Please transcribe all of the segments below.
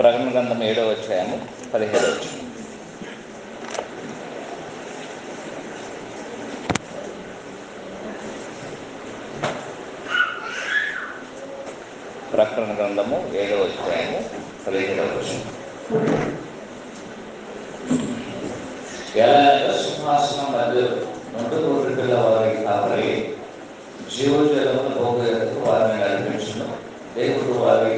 ప్రకటన గ్రంథం 7వ అధ్యాయము 17వ వచనం. ప్రకటన గ్రంథము 7వ అధ్యాయము 17వ వచనం. ఎలా సింహాసనం మధ్య నుండి ఊరిపిల్ల వారికి కాపరి జీవజలమును భోగకు వారిని నడిపించును. దేవుడు వారి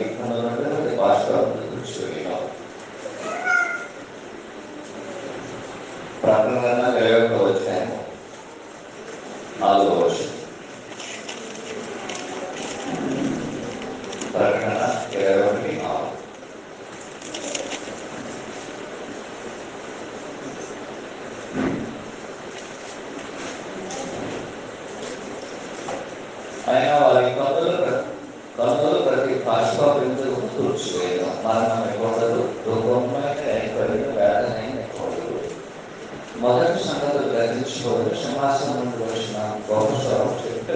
ప్రకటన గ్రంథం 21వ అధ్యాయము 4వ వచనం. ప్రకటన 21:4. ఆయన వారి కన్నులు ప్రతి భాషలో బిందువు తూర్చివేయడం, మరణం ఎక్కడదు, రూపమైన ఏర్పడిన వేదన ఎక్కడదు. మొదటి సంగతులు గ్రహించుకోవడం సింహాసనం నుండి వచ్చిన గోపస్వరం చెప్తే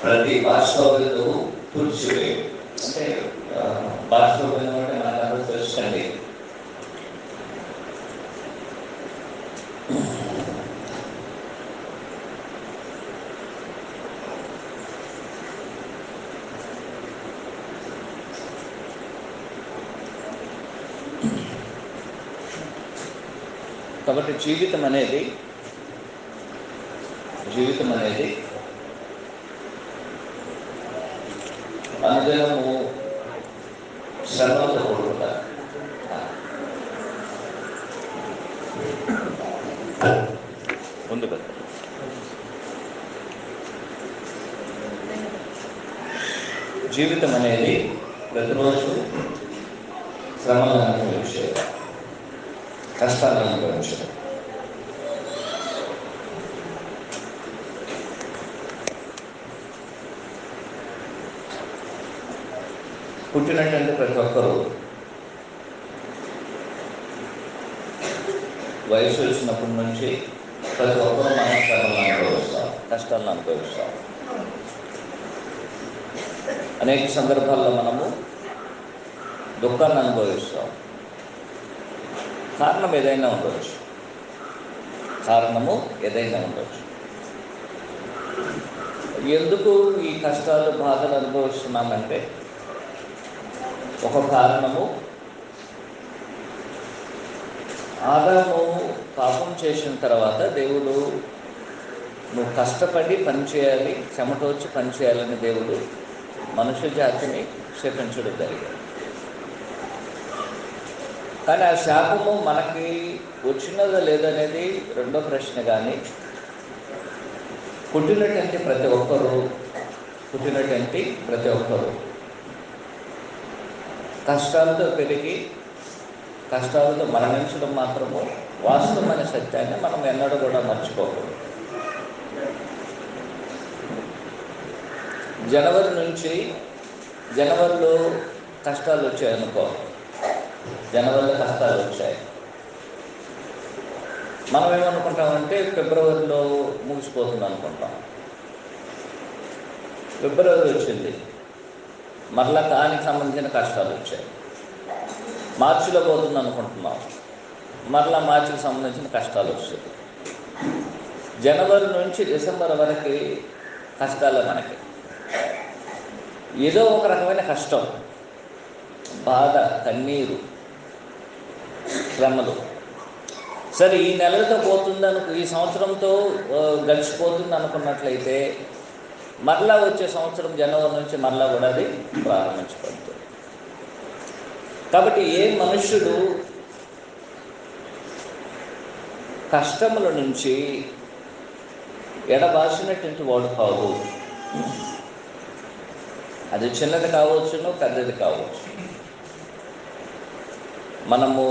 ప్రతి భాషలో తుడిచివే అంటే భాషలో అంటే మనకు అందరూ తెలుసండి. కాబట్టి జీవితం అనేది అనుదినము శ్రమతో కూడుకుంటారు. ముందు కదా జీవితం అనేది ప్రతిరోజు శ్రమలను అనుభవించే, కష్టాలను అనుభవించే. పుట్టినటువంటి ప్రతి ఒక్కరూ వయసు వచ్చినప్పటి నుంచి ప్రతి ఒక్కరూ మనం శ్రమలను అనుభవిస్తాం, కష్టాలను అనుభవిస్తాం. అనేక సందర్భాల్లో మనము దుఃఖాన్ని అనుభవిస్తాం. కారణం ఏదైనా ఉండవచ్చు. ఎందుకు ఈ కష్టాలు, బాధలు అనుభవిస్తున్నామంటే ఒక కారణము, ఆదాము పాపం చేసిన తర్వాత దేవుడు నువ్వు కష్టపడి పనిచేయాలి, చెమటోచ్చి పనిచేయాలని దేవుడు మనుష్య జాతిని శపించడం జరిగింది. కానీ ఆ శాపము మనకి వచ్చినదో లేదనేది రెండో ప్రశ్న. కానీ పుట్టినటువంటి ప్రతి ఒక్కరూ కష్టాలతో పెరిగి కష్టాలతో మరణించడం మాత్రము వాస్తవమైన సత్యాన్ని మనం ఎన్నడూ కూడా మర్చిపోకూడదు. జనవరిలో కష్టాలు వచ్చాయనుకో, జనవరిలో కష్టాలు వచ్చాయి. మనం ఏమనుకుంటామంటే ఫిబ్రవరిలో ముగిసిపోతుంది అనుకుంటాం. ఫిబ్రవరి వచ్చింది, మరలా దానికి సంబంధించిన కష్టాలు వచ్చాయి. మార్చిలో పోతుంది అనుకుంటున్నాం, మరలా మార్చికి సంబంధించిన కష్టాలు వచ్చాయి. జనవరి నుంచి డిసెంబర్ వరకు కష్టాలే మనకి. ఏదో ఒక రకమైన కష్టం, బాధ, కన్నీరు, శ్రమలు. సరే, ఈ నెలతో ఈ సంవత్సరంతో గడిచిపోతుంది అనుకున్నట్లయితే మరలా వచ్చే సంవత్సరం జనవరి నుంచి మరలా కూడా అది ప్రారంభించబడుతుంది. కాబట్టి ఏ మనుష్యుడు కష్టముల నుంచి ఎడబాసినటువంటి వాడు కాదు. అది చిన్నది కావచ్చును, పెద్దది కావచ్చు. మనము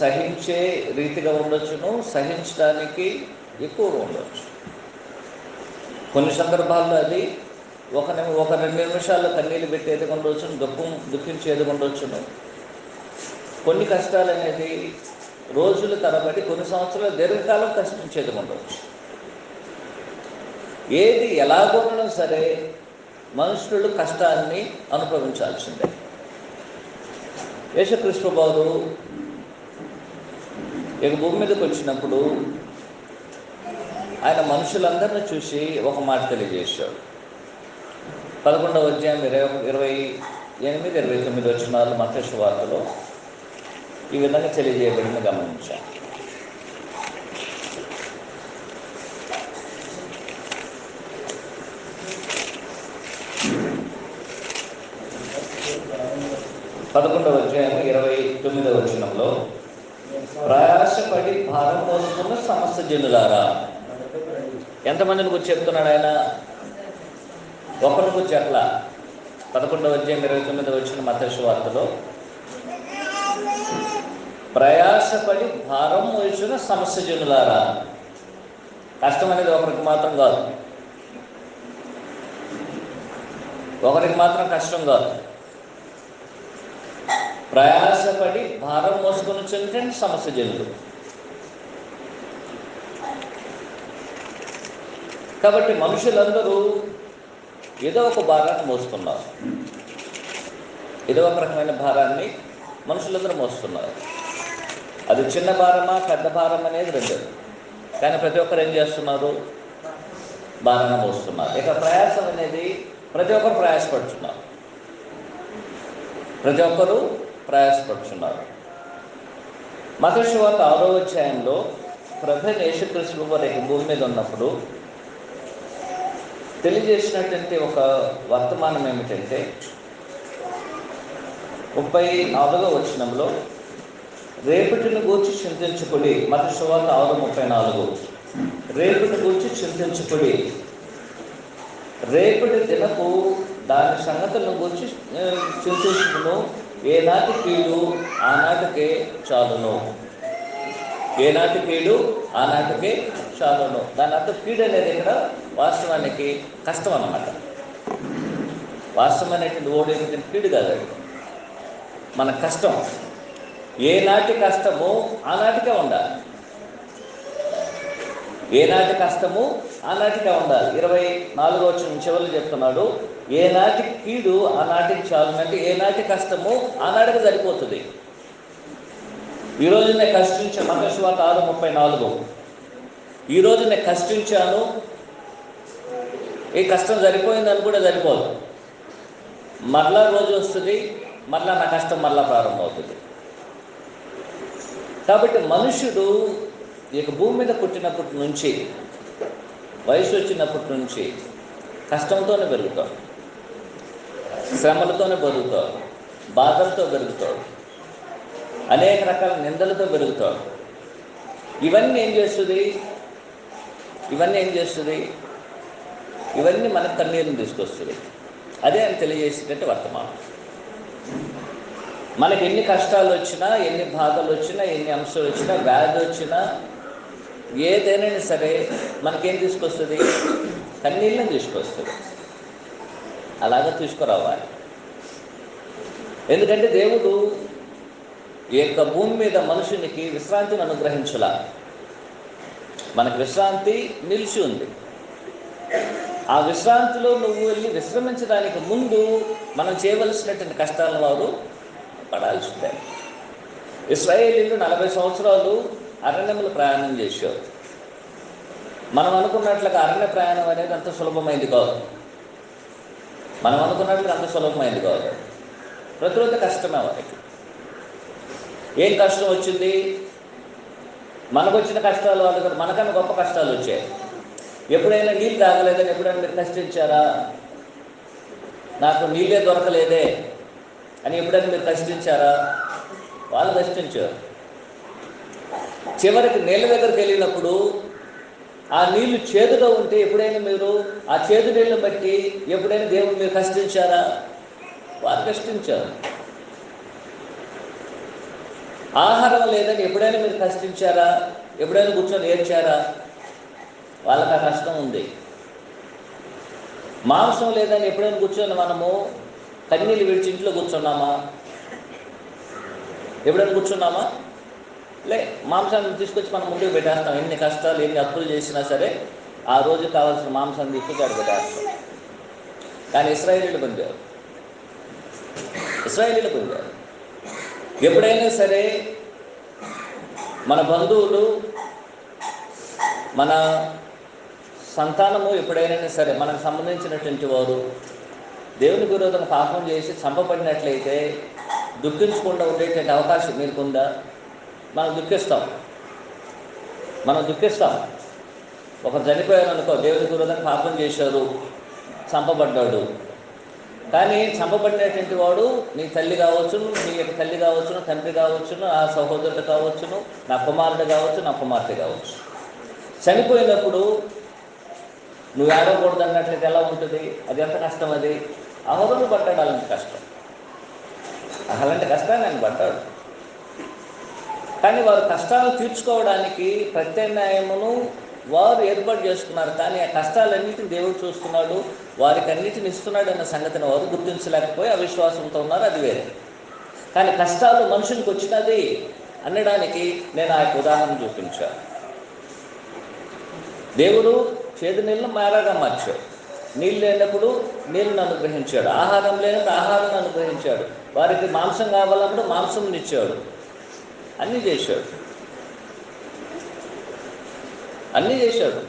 సహించే రీతిగా ఉండొచ్చును, సహించడానికి ఎక్కువగా ఉండవచ్చు. కొన్ని సందర్భాల్లో అది ఒక 2 నిమిషాల్లో కన్నీళ్ళు పెట్టేది ఉండొచ్చును, దుఃఖించేది ఉండొచ్చును. కొన్ని కష్టాలు అనేది రోజుల తరబడి, కొన్ని సంవత్సరాలు దీర్ఘకాలం కష్టించేది ఉండవచ్చు. ఏది ఎలాగోనైనా సరే మనుషులు కష్టాన్ని అనుభవించాల్సిందే. యేసుక్రీస్తు వారు ఇక భూమి మీదకి వచ్చినప్పుడు ఆయన మనుషులందరినీ చూసి ఒక మాట తెలియజేశాడు. 11వ అధ్యాయం 28, 29 వచనాలు మత్తయి సువార్తలో ఈ విధంగా తెలియజేయబడింది గమనించాం. పదకొండవ అధ్యాయం 29వ వచనంలో, ప్రయాసపడి భారం మోసుకున్న సమస్త జనులారా. ఎంతమందిని గురించి చెప్తున్నాడు ఆయన? ఒకరిని గురించి చెప్పలా. 11వ అధ్యాయం 29వ వచనం మత్తయి సువార్తలో, ప్రయాసపడి భారం మోసిన సమస్త జనులారా. కష్టం అనేది ఒకరికి మాత్రం కాదు, ఒకరికి మాత్రం కష్టం కాదు. ప్రయాసపడి భారం మోసుకొని వచ్చే సమస్య జనులు. కాబట్టి మనుషులందరూ ఏదో ఒక భారాన్ని మోస్తున్నారు, ఏదో ఒక రకమైన భారాన్ని మనుషులందరూ మోస్తున్నారు. అది చిన్న భారమా పెద్ద భారం అనేది రెండు, కానీ ప్రతి ఒక్కరు ఏం చేస్తున్నారు? భారాన్ని మోస్తున్నారు. ఇక ప్రయాసం అనేది ప్రతి ఒక్కరు ప్రయాసపడుతున్నారు, ప్రతి ఒక్కరూ ప్రయాసపడుతున్నారు. మత్తయి సువార్త 6వ అధ్యాయంలో ప్రభువైన యేసుక్రీస్తు వారు భూమి మీద ఉన్నప్పుడు తెలియజేసినటువంటి ఒక వర్తమానం ఏమిటంటే, 34వ వచనంలో, రేపటిని గూర్చి చింతించుకుడి. మత్తయి సువార్త 6:34. రేపటిని గూర్చి చింతించుకుడి, రేపటి దినపు దాని సంగతులను గురించి చింతించుకును, ఏనాటి కీడు ఆనాటికే చాలును. ఏనాటి కీడు ఆనాటికే చాలును. దాని అర్థం కీడు అనేది ఇక్కడ వాస్తవానికి కష్టం అన్నమాట. వాస్తవమైనటువంటి ఓడేటువంటి కీడు కాదు, మన కష్టం. ఏనాటి కష్టము ఆనాటికే ఉండాలి, ఏనాటి కష్టము ఆనాటికే ఉండాలి. 24వ వచనం చివరిలో చెప్తున్నాడు, ఏనాటి కీడు ఆనాటికి చాలు. అంటే ఏనాటి కష్టము ఆనాటికి సరిపోతుంది. ఈరోజు నేను కష్టించాను, మత్తయి సువార్త 6:34. ఈరోజు నేను కష్టించాను, ఈ కష్టం సరిపోయిందని కూడా సరిపోదు. మరలా రోజు వస్తుంది, మరలా నా కష్టం మరలా ప్రారంభమవుతుంది. కాబట్టి మనుషుడు ఇక భూమి మీద పుట్టినప్పటి నుంచి, వయసు వచ్చినప్పటి నుంచి కష్టంతోనే పెరుగుతాడు, శ్రమలతోనే పెరుగుతాడు, బాధలతో పెరుగుతాడు, అనేక రకాల నిందలతో పెరుగుతాడు. ఇవన్నీ ఏం చేస్తుంది? ఇవన్నీ మన కన్నీరుని తీసుకొస్తుంది. అదే అని తెలియజేసేటట్టు వర్తమానం. మనకి ఎన్ని కష్టాలు వచ్చినా, ఎన్ని బాధలు వచ్చినా, ఎన్ని అంశాలు వచ్చినా, వ్యాధి వచ్చినా, ఏదైనా సరే మనకేం తీసుకొస్తుంది? కన్నీళ్ళని తీసుకొస్తుంది. అలాగే తీసుకురావాలి. ఎందుకంటే దేవుడు ఈ యొక్క భూమి మీద మనుషునికి విశ్రాంతిని అనుగ్రహించలా. మనకు విశ్రాంతి నిలిచి ఉంది. ఆ విశ్రాంతిలో నువ్వు వెళ్ళి విశ్రమించడానికి ముందు మనం చేయవలసినటువంటి కష్టాలను వారు పడాల్సిందే. ఇశ్రాయేలీయులు 40 సంవత్సరాలు అరణ్యంలో ప్రయాణం చేశారు. మనం అనుకున్నట్లుగా అరణ్య ప్రయాణం అనేది అంత సులభమైంది కాదు. ప్రతిరోజు కష్టమే వారికి. ఏం కష్టం వచ్చింది? మనకు వచ్చిన కష్టాలు వాళ్ళకి మనకన్నా గొప్ప కష్టాలు వచ్చాయి. ఎప్పుడైనా నీళ్ళు తాగలేదని ఎప్పుడైనా మీరు కష్టించారా? నాకు నీళ్ళే దొరకలేదే అని ఎప్పుడైనా మీరు కష్టించారా? వాళ్ళు కష్టించారు. చివరికి నీళ్ళ దగ్గరికి వెళ్ళినప్పుడు ఆ నీళ్లు చేదుగా ఉంటే ఎప్పుడైనా మీరు ఆ చేదు నీళ్ళని బట్టి ఎప్పుడైనా దేవుడు మీరు కష్టించారా? వాళ్ళు కష్టించారు. ఆహారం లేదని ఎప్పుడైనా మీరు కష్టించారా? ఎప్పుడైనా కూర్చొని ఏడ్చారా? వాళ్ళకి ఆ కష్టం ఉంది. మాంసం లేదని ఎప్పుడైనా కూర్చొని మనము కన్నీళ్ళు విడిచి ఇంట్లో కూర్చున్నామా? ఎప్పుడైనా కూర్చున్నామా? లే. మాంసాన్ని తీసుకొచ్చి మనం ముందుకు పెట్టేస్తాం. ఎన్ని కష్టాలు ఎన్ని అప్పులు చేసినా సరే ఆ రోజు కావాల్సిన మాంసాన్ని తీసుకొచ్చి అక్కడ పెట్టేస్తాం. కానీ ఇశ్రాయేలీయులు పొందారు. ఎప్పుడైనా సరే మన బంధువులు, మన సంతానము ఎప్పుడైనా సరే మనకు సంబంధించినటువంటి వారు దేవుని విరోధంగా పాపం చేసి చంపబడినట్లయితే దుఃఖించకుండా ఉండేటువంటి అవకాశం మీకుందా? మనం దుఃఖిస్తాం. ఒకరు చనిపోయారు అనుకో, దేవుని విరోధంగా పాపం చేశారు, చంపబడ్డాడు. కానీ చంపబడినటువంటి వాడు నీ తల్లి కావచ్చును, నీ యొక్క తల్లి కావచ్చును, తండ్రి కావచ్చును, ఆ సహోదరుడు కావచ్చును, నా కుమారుడు కావచ్చు, నా కుమార్తె కావచ్చు. చనిపోయినప్పుడు నువ్వు ఏడవకూడదు అన్నట్లయితే ఎలా ఉంటుంది? అది ఎంత కష్టం! అది అహోదరుడు పడ్డాడు అలాంటి కష్టం. అలాంటి కష్టాన్ని ఆయన పడ్డాడు. కానీ వారు కష్టాలు తీర్చుకోవడానికి ప్రత్యామ్నాయమును వారు ఏర్పాటు చేసుకున్నారు. కానీ ఆ కష్టాలన్నింటినీ దేవుడు చూస్తున్నాడు, వారికి అన్నిటిని ఇస్తున్నాడు అన్న సంగతిని వారు గుర్తించలేకపోయి అవిశ్వాసంతో ఉన్నారు. అది వేరే. కానీ కష్టాలు మనుషునికి వచ్చినది అనడానికి నేను ఆ ఉదాహరణ చూపించాను. దేవుడు చేదు నీళ్ళను మారాగా మార్చాడు. నీళ్ళు లేనప్పుడు నీళ్ళను అనుగ్రహించాడు. ఆహారం లేనప్పుడు ఆహారాన్ని అనుగ్రహించాడు. వారికి మాంసం కావాలన్నప్పుడు మాంసం ఇచ్చాడు. అన్నీ చేశాడు.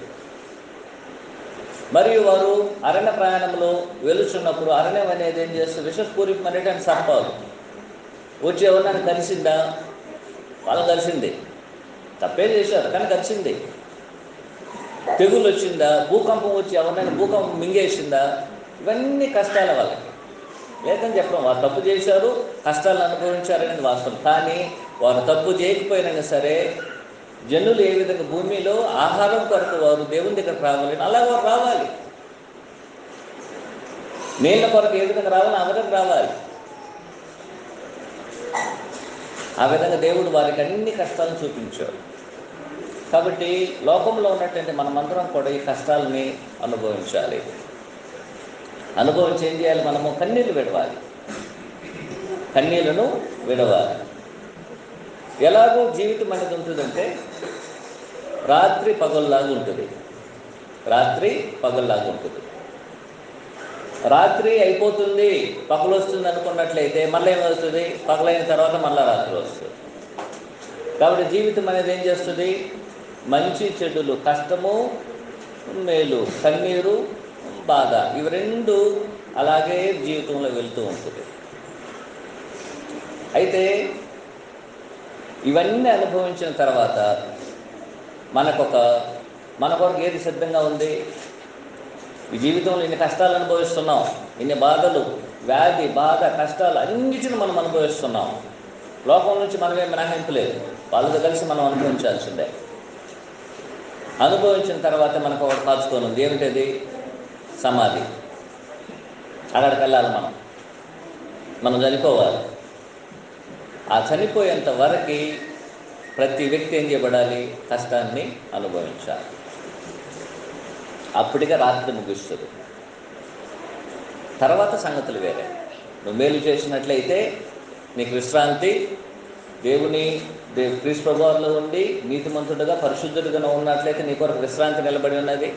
మరియు వారు అరణ్య ప్రయాణంలో వెలుచున్నప్పుడు అరణ్యం అనేది ఏం చేస్తుంది? విషపూరితమైనటువంటి సర్పాలు వచ్చి ఎవరినైనా కలిసిందా? వాళ్ళు కలిసింది. తప్పే చేశారు కానీ కలిసింది. తెగులు వచ్చిందా? భూకంపం వచ్చి ఎవరినైనా భూకంపం మింగేసిందా? ఇవన్నీ కష్టాల వాళ్ళకి. లేదని చెప్పడం, వారు తప్పు చేశారు, కష్టాలను అనుభవించారనేది వాస్తవం. కానీ వారు తప్పు చేయకపోయినా సరే జనులు ఏ విధంగా భూమిలో ఆహారం కొరకు వారు దేవుని దగ్గరకు రావాలి, అలా వారు రావాలి. నీళ్ళ కొరకు ఏ విధంగా రావాలి, ఆ విధంగా రావాలి. ఆ విధంగా దేవుడు వారికి అన్ని కష్టాలను చూపించాడు. కాబట్టి లోకంలో ఉన్నటువంటి మనమందరం కూడా ఈ కష్టాలని అనుభవించాలి. అనుభవించి ఏం చేయాలి? మనము కన్నీళ్లను విడవాలి. ఎలాగో జీవితం అనేది ఉంటుందంటే రాత్రి పగల్లాగా ఉంటుంది. రాత్రి అయిపోతుంది, పగలు వస్తుంది అనుకున్నట్లయితే మళ్ళీ ఏమవుతుంది? పగలైన తర్వాత మళ్ళీ రాత్రి వస్తుంది. కాబట్టి జీవితం అనేది ఏం చేస్తుంది? మంచి చెడులు, కష్టము మేలు, కన్నీరు బాధ, ఇవి రెండు అలాగే జీవితంలో వెళ్తూ ఉంటుంది. అయితే ఇవన్నీ అనుభవించిన తర్వాత మన కొరకు ఏది సిద్ధంగా ఉంది? ఈ జీవితంలో ఇన్ని కష్టాలు అనుభవిస్తున్నాం, ఇన్ని బాధలు, వ్యాధి, బాధ, కష్టాలు అన్నిటిని మనం అనుభవిస్తున్నాం. లోకం నుంచి మనమేం మినహాయింపులేదు, వాళ్ళతో కలిసి మనం అనుభవించాల్సిందే. అనుభవించిన తర్వాత మనకు ఒకటి కాచుకొని ఉంది. ఏమిటది? సమాధి. అక్కడికి వెళ్ళాలి. మనం చనిపోవాలి. ఆ చనిపోయేంత వరకు ప్రతి వ్యక్తి ఏం చేయబడాలి? కష్టాన్ని అనుభవించాలి. అప్పటిగా రాత్రి ముగుస్తుంది. తర్వాత సంగతులు వేరే. నువ్వు మేలు చేసినట్లయితే నీకు విశ్రాంతి, క్రీస్తు ప్రభువులో ఉండి నీతిమంతుడుగా పరిశుద్ధుడిగా ఉన్నట్లయితే నీ కొరకు విశ్రాంతి నిలబడి ఉన్నది.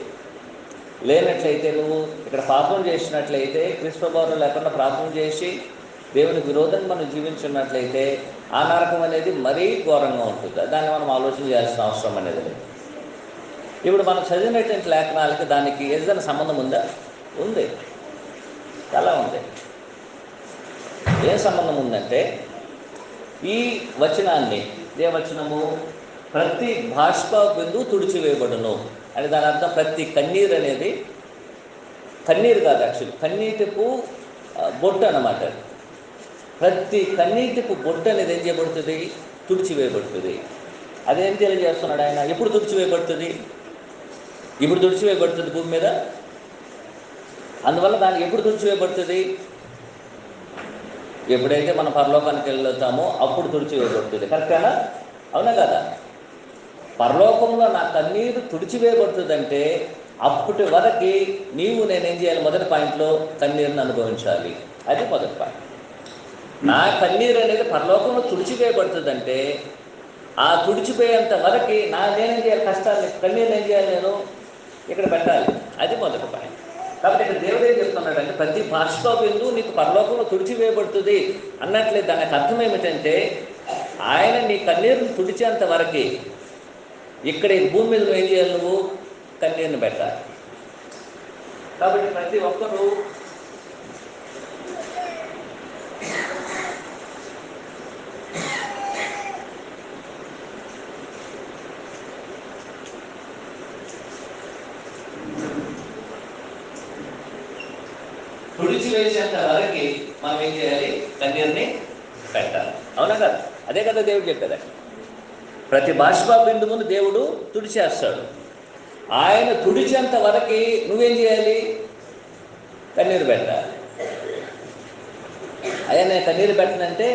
లేనట్లయితే నువ్వు ఇక్కడ పాపం చేసినట్లయితే, క్రీస్తు ప్రభువులో లేకుండా పాపం చేసి దేవునికి విరోధంగా మనం జీవించున్నట్లయితే ఆ నరకం అనేది మరీ ఘోరంగా ఉంటుంది. దాన్ని మనం ఆలోచన చేయాల్సిన అవసరం అనేది లేదు. ఇప్పుడు మనం చదివినటువంటి లేఖనాలకి దానికి ఏదైనా సంబంధం ఉందా? ఉంది. ఎలా ఉంది? ఏం సంబంధం ఉందంటే, ఈ వచనాన్ని, ఏ వచనము? ప్రతి బాష్ప బిందువు తుడిచివేయబడును అని దాని అర్థం. ప్రతి కన్నీరు అనేది, కన్నీరు కాదు యాక్చువల్లీ, కన్నీటిపు బొట్టు అన్నమాట. ప్రతి కన్నీటిపు బొట్టు అనేది ఏం చేయబడుతుంది? తుడిచివేయబడుతుంది. అదేం తెలియజేస్తున్నాడు ఆయన? ఎప్పుడు తుడిచివేయబడుతుంది? ఇప్పుడు తుడిచివేయబడుతుంది భూమి మీద. అందువల్ల దానికి ఎప్పుడు తుడిచివేయబడుతుంది? ఎప్పుడైతే మనం పరలోకానికి వెళ్తామో అప్పుడు తుడిచివేయబడుతుంది. కరెక్టేనా? అవునా కదా? పరలోకంలో నా కన్నీరు తుడిచివేయబడుతుందంటే అప్పటి వరకు నీవు నేనేం చేయాలి? మొదటి పాయింట్లో కన్నీరుని అనుభవించాలి. అది మొదటి పాయింట్. నా కన్నీరు అనేది పరలోకంలో తుడిచివేయబడుతుందంటే ఆ తుడిచిపోయేంత వరకు నేనేం చేయాలి? కష్టాన్ని, కన్నీరుని ఏం చేయాలి? నేను ఇక్కడ పెట్టాలి. అది మొదటి పాయింట్. కాబట్టి ఇక్కడ దేవుడు ఏం చెప్తున్నాడంటే ప్రతి బాష్పబిందువు నీకు పరలోకంలో తుడిచివేయబడుతుంది అన్నట్లే. దానికి అర్థం ఏమిటంటే ఆయన నీ కన్నీరుని తుడిచేంత వరకు ఇక్కడ ఈ భూమి మీద ఏం చేయాలి? నువ్వు కన్నీరుని పెట్టాలి. కాబట్టి ప్రతి ఒక్కరూ తుడిచివేసేంత వరకు మనం ఏం చేయాలి? కన్నీరుని పెట్టాలి. అవునా కదా? అదే కదా దేవుడు చెప్పేది. ప్రతి బాష్ప బిందువును దేవుడు తుడిచేస్తాడు. ఆయన తుడిచేంత వరకు నువ్వేం చేయాలి? కన్నీరు పెట్టాలి. అదే నేను కన్నీరు పెట్టనంటే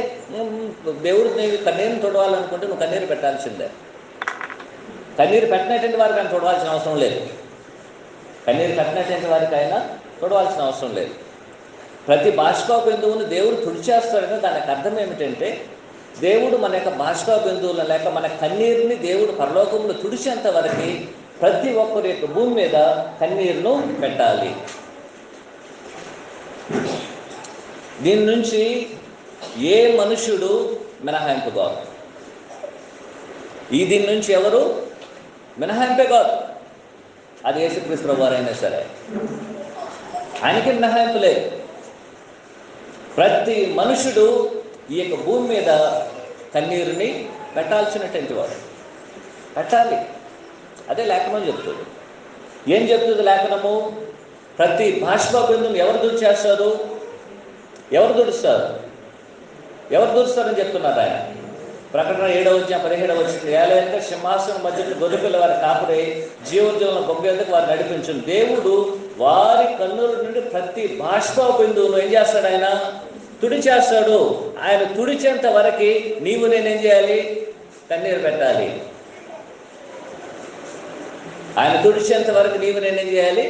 దేవుడు నీవు కన్నీరుని తుడవాలనుకుంటే నువ్వు కన్నీరు పెట్టాల్సిందే. కన్నీరు పెట్టినటువంటి వారికి ఆయన తుడవాల్సిన అవసరం లేదు. కన్నీరు పెట్టినటువంటి వారికి ఆయన తుడవాల్సిన అవసరం లేదు. ప్రతి బాష్ప బిందువును దేవుడు తుడిచేస్తాడని దానికి అర్థం ఏమిటంటే దేవుడు మన యొక్క బాష్ప బిందువులను లేక మన కన్నీరుని దేవుడు పరలోకంలో తుడిచేంత వరకు ప్రతి ఒక్కరి యొక్క భూమి మీద కన్నీరును పెట్టాలి. దీని నుంచి ఏ మనుషుడు మినహాయింపు కాదు. దీని నుంచి ఎవరు మినహాయింపే కాదు. అది యేసుక్రీస్తు ప్రభువారైనా సరే ఆయనకి మినహాయింపు లేదు. ప్రతి మనుషుడు ఈ యొక్క భూమి మీద కన్నీరుని పెట్టాల్సినటువంటి వాడు పెట్టాలి. అదే లేఖనం చెప్తుంది. ఏం చెప్తుంది లేఖనము? ప్రతి బాష్ప బిందువును ఎవరు తుడిచేస్తారు? ఎవరు తుడుస్తారు? ఎవరు తుడుస్తారని చెప్తున్నారు ఆయన. ప్రకటన 7:17 ఏలైనా సింహాసనం మధ్యలో గొర్రెపిల్ల వారి కాపురై జీవోద్యోగం గొప్పేందుకు వారిని నడిపించును. దేవుడు వారి కన్నుల నుండి ప్రతి బాష్ప బిందువును ఏం చేస్తాడు? ఆయన తుడిచేస్తాడు. ఆయన తుడిచేంత వరకు నీవు నేనేం చేయాలి? కన్నీరు పెట్టాలి. ఆయన తుడిచేంత వరకు నీవు నేనేం చేయాలి?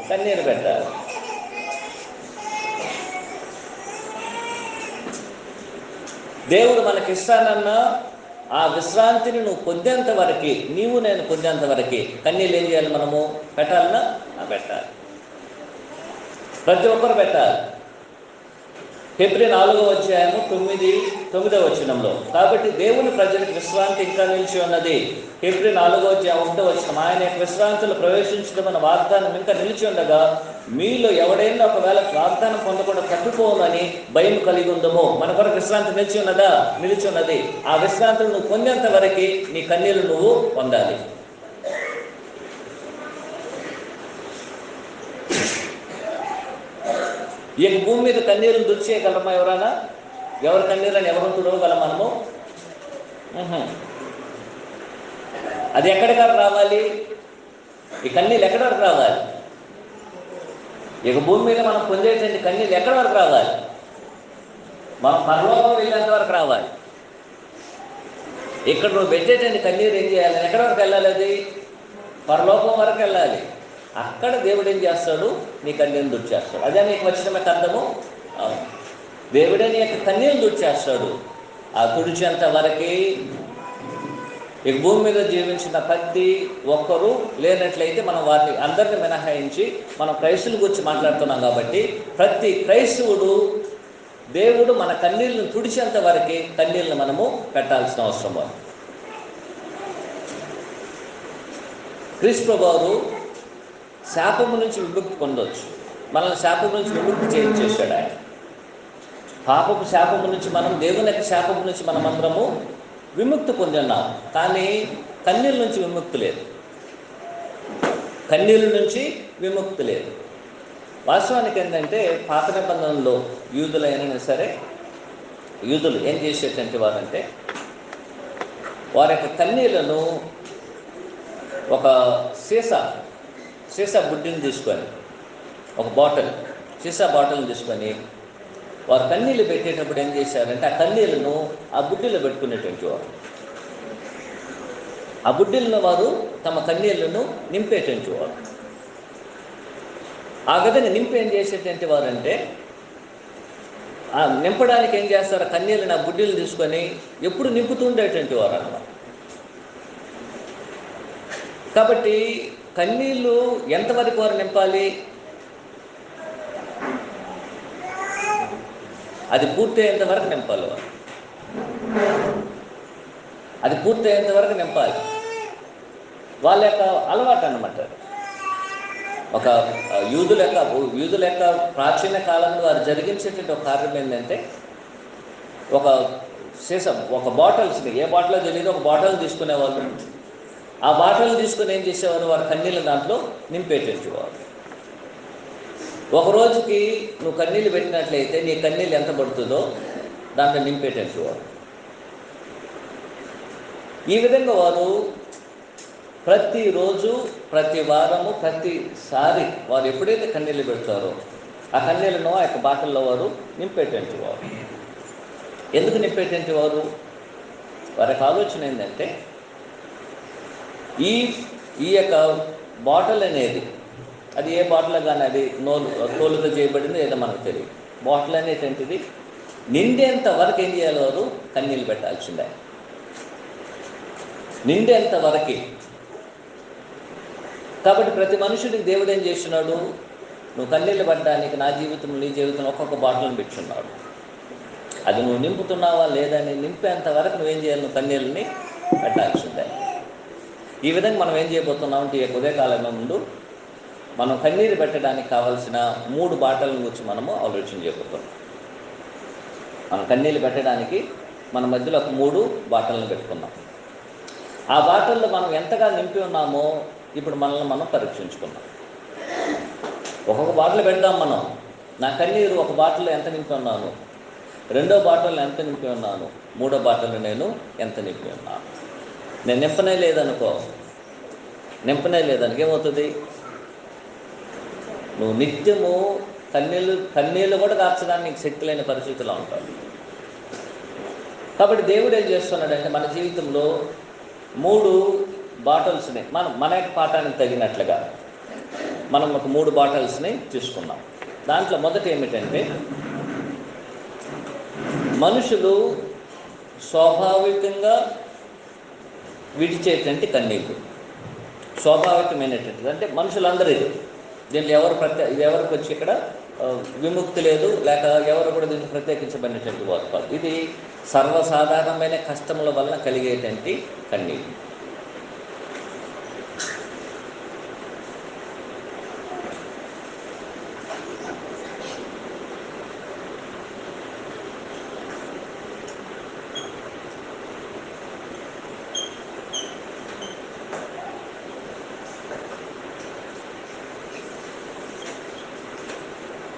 కన్నీరు పెట్టాలి. దేవుడు మనకిస్తానన్నా ఆ విశ్రాంతిని నువ్వు పొందేంత వరకు, నీవు నేను పొందేంత వరకు కన్నీళ్ళు ఏం చేయాలి? మనము పెట్టాలన్నా పెట్టాలి. ప్రతి ఒక్కరు పెట్టాలి. హెబ్రీ 4:9 కాబట్టి దేవుని ప్రజలకు విశ్రాంతి ఇంకా నిలిచి ఉన్నది. హెబ్రీ 4:1 ఆయన యొక్క విశ్రాంతిలో ప్రవేశించడం అన్న వాగ్దానం ఇంకా నిలిచి ఉండగా మీలో ఎవడైనా ఒకవేళ వాగ్దానం పొందకుండా తప్పిపోనని భయం కలిగి ఉందమో. మన కొరకు విశ్రాంతి నిలిచి ఉన్నదా? నిలిచి ఉన్నది. ఆ విశ్రాంతిని నువ్వు పొందేంత వరకు నీ కన్నీళ్ళు నువ్వు పొందాలి. ఈ భూమి మీద కన్నీరుని తుడిచేయగలమా ఎవరైనా? ఎవరి కన్నీరుని ఎవరు తుడవగలం మనము? అది ఎక్కడికి రావాలి? ఈ కన్నీళ్ళు ఎక్కడి వరకు రావాలి? ఇక భూమి మీద మనం పొందేటువంటి కన్నీళ్ళు ఎక్కడి వరకు రావాలి? మనం పరలోకం వెళ్ళేంత వరకు రావాలి. ఇక్కడ నువ్వు పెట్టేటువంటి కన్నీరు ఏం చేయాలి? ఎక్కడి వరకు వెళ్ళాలి? అది పరలోకం వరకు వెళ్ళాలి. అక్కడ దేవుడు ఏం చేస్తాడు? నీ కన్నీరుని తుడిచేస్తాడు. అదే నీకు వచ్చిన అర్థము. దేవుడే నీ యొక్క కన్నీరుని తుడిచేస్తాడు. ఆ తుడిచేంత వరకు ఈ భూమి మీద జీవించిన ప్రతి ఒక్కరూ లేనట్లయితే మనం వారిని అందరిని మినహాయించి మనం క్రైస్తువుల గురించి మాట్లాడుతున్నాం కాబట్టి ప్రతి క్రైస్తవుడు దేవుడు మన కన్నీళ్ళను తుడిచేంత వరకే కన్నీళ్ళను మనము పెట్టాల్సిన అవసరం ఉంది. క్రీస్తు ప్రభువు శాపము నుంచి విముక్తి పొందవచ్చు. మనల్ని శాపము నుంచి విముక్తి చేయించేశాడు ఆయన. పాపపు శాపము నుంచి మనం, దేవుని యొక్క శాపము నుంచి మనం అందరము విముక్తి పొంది ఉన్నాం. కానీ కన్నీళ్ళ నుంచి విముక్తి లేదు. కన్నీళ్ళ నుంచి విముక్తి లేదు. వాస్తవానికి ఏంటంటే పాత నిబంధనలో యూదులైనా సరే యూదులు ఏం చేసేటువంటి వారంటే వారి యొక్క కన్నీళ్లను ఒక సీసా బుడ్డిని తీసుకొని, ఒక సీసా బాటిల్ని తీసుకొని వారు కన్నీళ్ళు పెట్టేటప్పుడు ఏం చేశారంటే ఆ కన్నీళ్ళను ఆ బుడ్డిలో పెట్టుకునేటువంటి వారు. ఆ బుడ్డిలను వారు తమ కన్నీళ్లను నింపేటువంటి వారు. ఆ గదిని నింపి ఏం చేసేటువంటి వారంటే నింపడానికి ఏం చేస్తారు, కన్నీళ్ళని ఆ బుడ్డీలు తీసుకొని ఎప్పుడు నింపుతుండేటువంటి వారు అన్నమాట. కాబట్టి కన్నీళ్ళు ఎంతవరకు వారు నింపాలి? అది పూర్తయ్యేంత వరకు నింపాలి వారు. అది పూర్తయ్యేంత వరకు నింపాలి. వాళ్ళ యొక్క అలవాటు అన్నమాట. ఒక యూదుల యొక్క ప్రాచీన కాలంలో వారు జరిగించేటువంటి ఒక కార్యం ఏంటంటే, ఒక సీసం, ఒక బాటిల్స్ని, ఏ బాటిల్లో తెలియదు, ఒక బాటిల్ తీసుకునేవాళ్ళు. ఆ బాటిల్ తీసుకుని ఏం చేసేవారు, వారు కన్నీళ్ళు దాంట్లో నింపేటువంటి వారు. ఒక రోజుకి నువ్వు కన్నీళ్ళు పెట్టినట్లయితే నీ కన్నీళ్ళు ఎంత పడుతుందో దాంట్లో నింపేటువంటి వారు. ఈ విధంగా వారు ప్రతిరోజు, ప్రతి వారము, ప్రతిసారి వారు ఎప్పుడైతే కన్నీళ్ళు పెడతారో ఆ కన్నీళ్ళను ఆ యొక్క బాటిల్లో వారు నింపేటువంటి వారు. ఎందుకు నింపేటువంటి వారు? వారి యొక్క ఆలోచన ఏంటంటే, ఈ యొక్క బాటిల్ అనేది, అది ఏ బాటిల్ కానీ, అది తోలుతో చేయబడింది ఏదో మనకు తెలియదు. బాటిల్ అనేటువంటిది నిండేంత వరకు ఏం చేయాలి, వారు కన్నీళ్ళు పెట్టాల్సిందే. నిండేంత వరకు. కాబట్టి ప్రతి మనుషుడికి దేవుడు ఏం చేస్తున్నాడు, నువ్వు కన్నీళ్ళు పడ్డానికి నీ జీవితం ఒక్కొక్క బాటిల్ని పెట్టున్నాడు. అది నువ్వు నింపుతున్నావా లేదని నింపేంత వరకు నువ్వేం చేయాలి, నువ్వు కన్నీళ్ళని పెట్టాల్సిందే. ఈ విధంగా మనం ఏం చేయబోతున్నాం అంటే, ఈ ఉదయకాలం ముందు మనం కన్నీరు పెట్టడానికి కావాల్సిన 3 బాటలను గురించి మనము ఆలోచన చేయబోతున్నాం. మనం కన్నీళ్ళు పెట్టడానికి మన మధ్యలో ఒక 3 బాటలను పెట్టుకున్నాం. ఆ బాటల్లో మనం ఎంతగా నింపి ఉన్నామో ఇప్పుడు మనల్ని మనం పరీక్షించుకున్నాం. ఒక్కొక్క బాటిల్ పెడదాం మనం. నా కన్నీరు ఒక బాటిల్లో ఎంత నింపి ఉన్నాను, 2వ బాటిల్లో ఎంత నింపి ఉన్నాను, 3వ బాటిల్లో నేను ఎంత నింపి ఉన్నాను. నేను నింపనే లేదనుకో, ఏమవుతుంది, నువ్వు నిత్యము కన్నీళ్ళు కూడా కార్చడానికి శక్తి లేని పరిస్థితిలో ఉంటావు. కాబట్టి దేవుడు ఏం చేస్తున్నాడంటే, మన జీవితంలో 3 బాటిల్స్ని మన యొక్క పాఠానికి తగినట్లుగా మనం ఒక 3 బాటిల్స్ని తీసుకున్నాం. దాంట్లో మొదటి ఏమిటంటే, మనుషులు స్వాభావికంగా విడిచేటువంటి కన్నీళ్ళు. స్వాభావికమైనటువంటిది అంటే మనుషులందరూ ఇది. దీంట్లో ఎవరికి వచ్చి ఇక్కడ విముక్తి లేదు, లేక ఎవరు కూడా దీన్ని ప్రత్యేకించబడినటువంటి వారు కాదు. ఇది సర్వసాధారణమైన కష్టముల వలన కలిగేటువంటి కన్నీళ్ళు.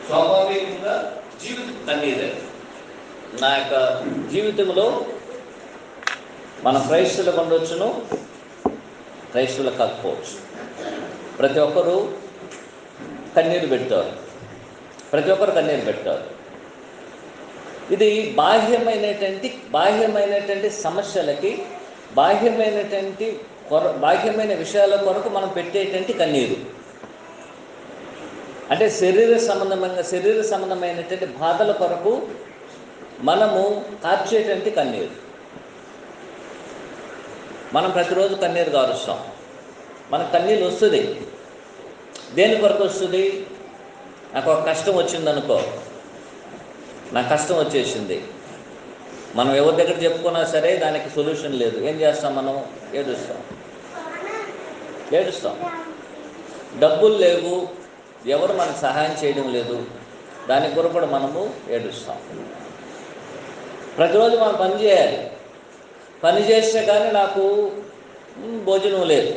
స్వాభావికంగా కన్నీరే. నా యొక్క జీవితంలో మన క్రైస్తవులకు ఉండొచ్చును, క్రైస్తవులకు కాకపోవచ్చు. ప్రతి ఒక్కరూ కన్నీరు పెడతారు. ఇది బాహ్యమైనటువంటి సమస్యలకి, బాహ్యమైన విషయాల కొరకు మనం పెట్టేటువంటి కన్నీరు. అంటే శరీర సంబంధమైనటువంటి బాధల కొరకు మనము కార్చేటువంటి కన్నీరు. మనం ప్రతిరోజు కన్నీరు కారుస్తాం. మనకు కన్నీళ్ళు వస్తుంది. దేని కొరకు వస్తుంది? నాకు ఒక కష్టం వచ్చిందనుకో, నాకు కష్టం వచ్చేసింది, మనం ఎవరి దగ్గర చెప్పుకున్నా సరే దానికి సొల్యూషన్ లేదు. ఏం చేస్తాం? మనం ఏడుస్తాం. డబ్బులు లేవు, ఎవరు మనకు సహాయం చేయడం లేదు, దాని కొరకు కూడా మనము ఏడుస్తాం. ప్రతిరోజు మనం పని చేయాలి. పని చేస్తే కానీ నాకు భోజనం లేదు,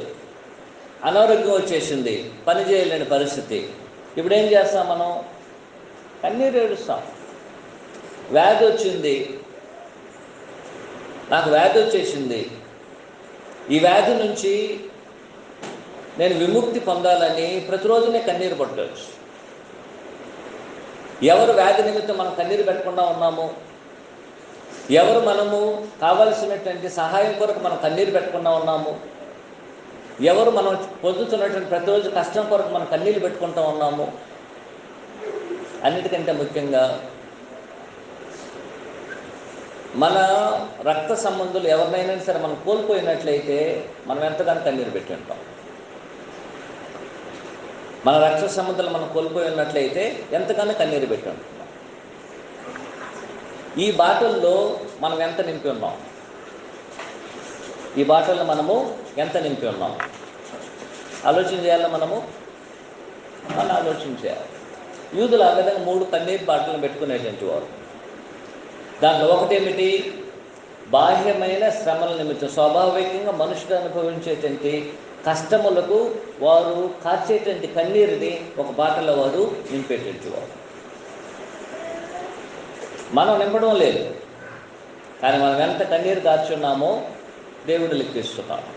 అనారోగ్యం వచ్చేసింది, పని చేయలేని పరిస్థితి. ఇప్పుడు ఏం చేస్తాం? మనం కన్నీరు ఏడుస్తాం. వ్యాధి వచ్చింది, నాకు వ్యాధి వచ్చేసింది, ఈ వ్యాధి నుంచి నేను విముక్తి పొందాలని ప్రతిరోజునే కన్నీరు పట్టవచ్చు. ఎవరు వ్యాధి నిమిత్తం మనం కన్నీరు పెట్టకుండా ఉన్నాము, ఎవరు మనము కావలసినటువంటి సహాయం కొరకు మనం కన్నీరు పెట్టకుండా ఉన్నాము, ఎవరు మనం పొందుతున్నటువంటి ప్రతిరోజు కష్టం కొరకు మనం కన్నీళ్ళు పెట్టుకుంటూ ఉన్నాము, అన్నిటికంటే ముఖ్యంగా మన రక్త సంబంధులు ఎవరినైనా సరే మనం కోల్పోయినట్లయితే మనం ఎంతగానో కన్నీరు పెట్టి ఉంటాం. మన రక్త సంబంధాలు మనం కోల్పోయి ఉన్నట్లయితే ఎంతగానో కన్నీరు పెట్టి ఉంటున్నాం. ఈ బాటల్లో మనం ఎంత నింపి ఉన్నాం? ఈ బాటల్లో మనము ఎంత నింపి ఉన్నాం? ఆలోచన చేయాలి. మనం ఆలోచన చేయాలి. యూదులు ఆ విధంగా 3 కన్నీరు బాటలను పెట్టుకునేటువంటి వారు. దాంట్లో ఒకటేమిటి? బాహ్యమైన శ్రమల నిమిత్తం, స్వాభావికంగా మనుషులు అనుభవించేటువంటి కష్టములకు వారు కార్చేటువంటి కన్నీరుని ఒక బాటలో వారు నింపేటువంటి వారు. మనం నింపడం లేదు, కానీ మనం ఎంత కన్నీరు కార్చున్నామో దేవుడు లెక్కిస్తున్నాడు.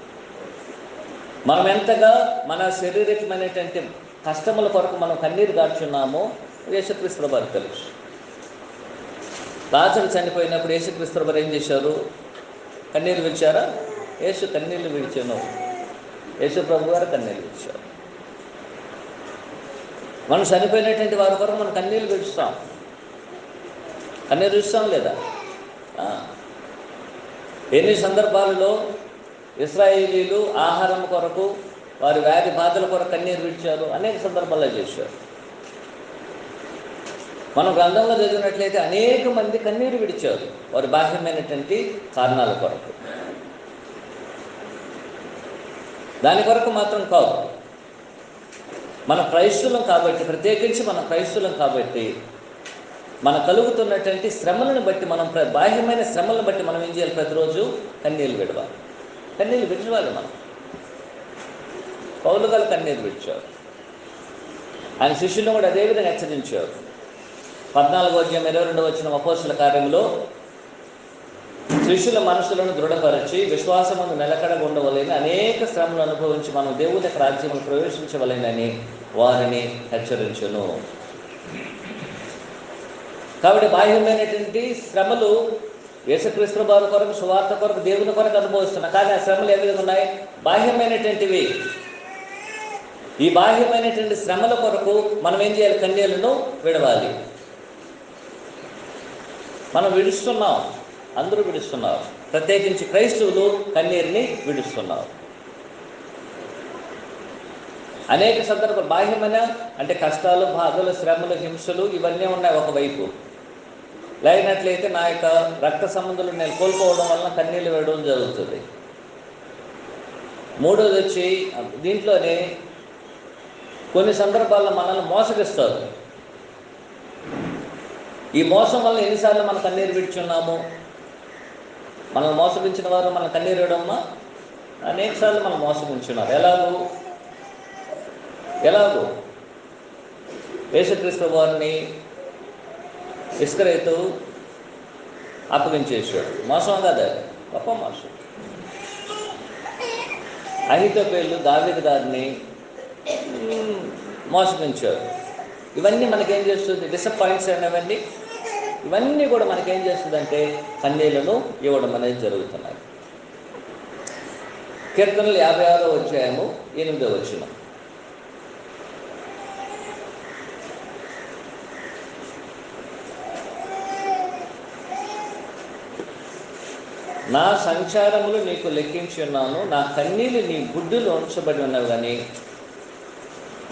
మనం ఎంతగా మన శారీరకమైనటువంటి కష్టముల కొరకు మనం కన్నీరు కార్చున్నామో యేసుక్రీస్తు వారికి తెలుసు. లాజరు చనిపోయినప్పుడు యేసుక్రీస్తు వారు ఏం చేశారు? కన్నీరు విడిచారా? యేసు కన్నీళ్ళు విడిచాను. యేసు ప్రభు గారు కన్నీళ్ళు విడిచారు. మనం చనిపోయినటువంటి వారి కొరకు మనం కన్నీళ్ళు విడుస్తాం. కన్నీరు విడుస్తాం లేదా? ఎన్ని సందర్భాలలో ఇశ్రాయేలీలు ఆహారం కొరకు, వారి వ్యాధి బాధల కొరకు కన్నీరు విడిచారు. అనేక సందర్భాల్లో చేశారు. మనం గ్రంథంలో చదివినట్లయితే అనేక మంది కన్నీరు విడిచారు వారి బాహ్యమైనటువంటి కారణాల కొరకు. దాని కొరకు మాత్రం కాదు. మన క్రైస్తవులం కాబట్టి, ప్రత్యేకించి మన క్రైస్తవులం కాబట్టి, మన కలుగుతున్నటువంటి శ్రమలను బట్టి, మనం బాహ్యమైన శ్రమలను బట్టి మనం ఏం చేయాలి? ప్రతిరోజు కన్నీళ్ళు విడవాలి. కన్నీళ్ళు విడవాలి. మనం పౌలు గారు కన్నీరు విడిచారు. ఆయన శిష్యులను కూడా అదేవిధంగా హెచ్చరించారు. 14:22 అపోస్తల కార్యంలో శిష్యుల మనసులను దృఢపరిచి విశ్వాసమును నిలకడగా ఉండవలేని అనేక శ్రమలు అనుభవించి మనం దేవుని యొక్క రాజ్యమును ప్రవేశించవలేనని వారిని హెచ్చరించును. కాబట్టి బాహ్యమైనటువంటి శ్రమలు యేసుక్రీస్తు వారి కొరకు, సువార్త కొరకు, దేవుని కొరకు అనుభవిస్తున్నాం. కానీ ఆ శ్రమలు ఏ విధంగా ఉన్నాయి? బాహ్యమైనటువంటివి. ఈ బాహ్యమైనటువంటి శ్రమల కొరకు మనం ఏం చేయాలి? కన్నీళ్లను విడవాలి. మనం విడుస్తున్నాం, అందరూ విడుస్తున్నారు. ప్రత్యేకించి క్రైస్తవులు కన్నీరుని విడుస్తున్నారు. అనేక సందర్భాలు బాహ్యమైన అంటే కష్టాలు, బాధలు, శ్రమలు, హింసలు ఇవన్నీ ఉన్నాయి ఒకవైపు. లేనట్లయితే నా యొక్క రక్త సంబంధాలు నేను కోల్పోవడం వలన కన్నీళ్ళు వేయడం జరుగుతుంది. మూడోది వచ్చి దీంట్లోనే కొన్ని సందర్భాల్లో మనల్ని మోసగిస్తారు. ఈ మోసం వల్ల ఎన్నిసార్లు మనం కన్నీరు విడిచున్నాము? మనల్ని మోసగించిన వారు మనం కన్నీరు వేయడమ్మా అనేకసార్లు మనం మోసగించున్నారు. ఎలాగో యేసుక్రీస్తు వారిని ఇస్కరేతు అప్పగించేసాడు. మోసం కదా, గొప్ప మోసం. అహీతోపెలు దావీదు గారిని మోసగించారు. ఇవన్నీ మనకేం చేస్తుంది? డిసప్పాయింట్స్ అనేవండి. ఇవన్నీ కూడా మనకేం చేస్తుందంటే కన్నీళ్లను ఇవ్వడం అనేది జరుగుతున్నాయి. కీర్తనలు 56:8. నా సంచారములు నీకు లెక్కించి ఉన్నాను, నా కన్నీళ్ళు నీ గుడ్డులు ఉంచబడి ఉన్నవి కానీ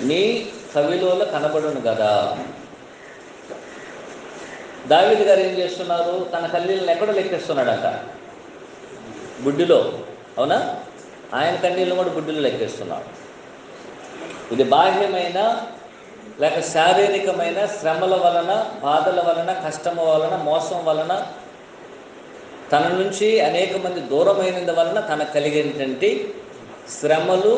నీ కవిలోల కనబడును కదా. దావీదు గారు ఏం చేస్తున్నారు? తన కన్నీళ్ళని ఎక్కడ లెక్కిస్తున్నాడంట? గుడ్డిలో. అవునా? ఆయన కన్నీళ్ళను కూడా గుడ్డిలో లెక్కిస్తున్నాడు. ఇది బాహ్యమైన లేక శారీరకమైన శ్రమల వలన, బాధల వలన, కష్టము వలన, మోసం వలన, తన నుంచి అనేక మంది దూరమైనందు వలన తనకు కలిగినటువంటి శ్రమలు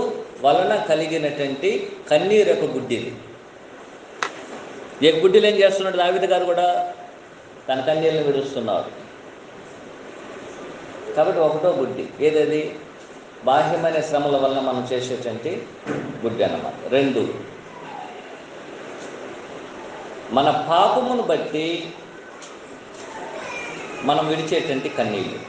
వలన కలిగినటువంటి కన్నీరు యొక్క గుడ్డిది. ఏ గుడ్డిలు ఏం చేస్తున్నాడు? దావీదు గారు కూడా తన కన్నీళ్ళని విడుస్తున్నాడు. కాబట్టి ఒకటో గుడ్డి ఏదది? బాహ్యమైన శ్రమల వలన మనం చేసేటువంటి గుడ్డి అన్నమాట. 2, మన పాపమును బట్టి మనం విడిచేటువంటి కన్నీళ్ళు.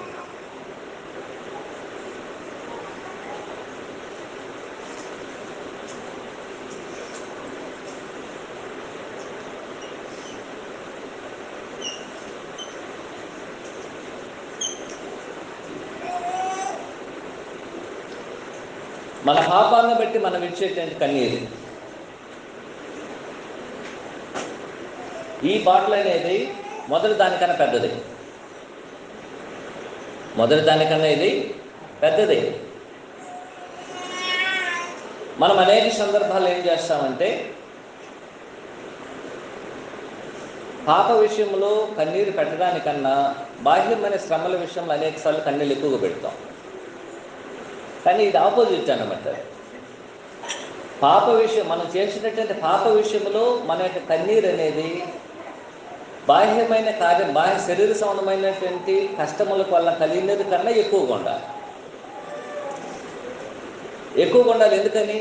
మన పాపాన్ని బట్టి మనం విడిచేటువంటి కన్నీరు. ఈ బాటిల్ అనేది మొదటి దానికన్నా పెద్దది. ఇది పెద్దది. మనం అనేక సందర్భాలు ఏం చేస్తామంటే పాప విషయంలో కన్నీరు పెట్టడానికన్నా బాహ్యమైన శ్రమల విషయంలో అనేకసార్లు కన్నీళ్ళు ఎక్కువగా పెడతాం. కానీ ఇది ఆపోజిట్ అన్నమాట. పాప విషయం మనం చేసినటువంటి పాప విషయంలో మన యొక్క కన్నీరు అనేది బాహ్యమైన బాహ్య శరీర సంబంధమైనటువంటి కష్టముల వల్ల కలిగినది కన్నా ఎక్కువగా ఉండాలి. ఎందుకని?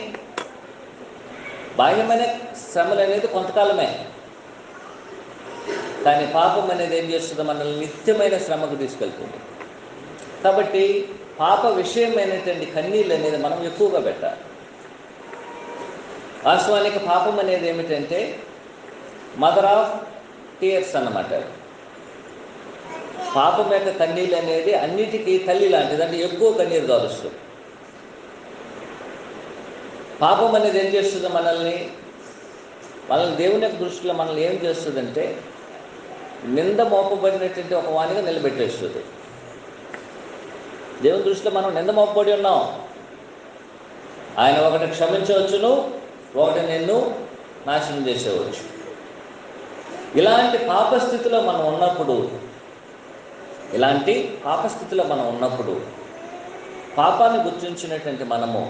బాహ్యమైన శ్రమలు అనేది కొంతకాలమే, కానీ పాపం అనేది ఏం చేస్తుందో మనల్ని నిత్యమైన శ్రమకు తీసుకెళ్తుంది. కాబట్టి పాప విషయమైనటువంటి కన్నీళ్ళు అనేది మనం ఎక్కువగా పెట్టాలి. వాస్తవానికి పాపం అనేది ఏమిటంటే మదర్ ఆఫ్ టీయర్స్ అన్నమాట. పాపం యొక్క కన్నీళ్ళు అనేది అన్నిటికీ తల్లి లాంటిది. అంటే ఎక్కువ కన్నీరు కారుస్తుంది. పాపం అనేది ఏం చేస్తుంది? మనల్ని దేవుని యొక్క దృష్టిలో మనల్ని ఏం చేస్తుందంటే నింద మోపబడినటువంటి ఒక వాణిగా నిలబెట్టేస్తుంది. దేవుని దృష్టిలో మనం నింద మోపబడి ఉన్నాం. ఆయన ఒకటి క్షమించవచ్చును, ఒకటి నిన్ను నాశనం చేసేవచ్చు. ఇలాంటి పాపస్థితిలో మనం ఉన్నప్పుడు పాపాన్ని గుర్తించినటువంటి మనము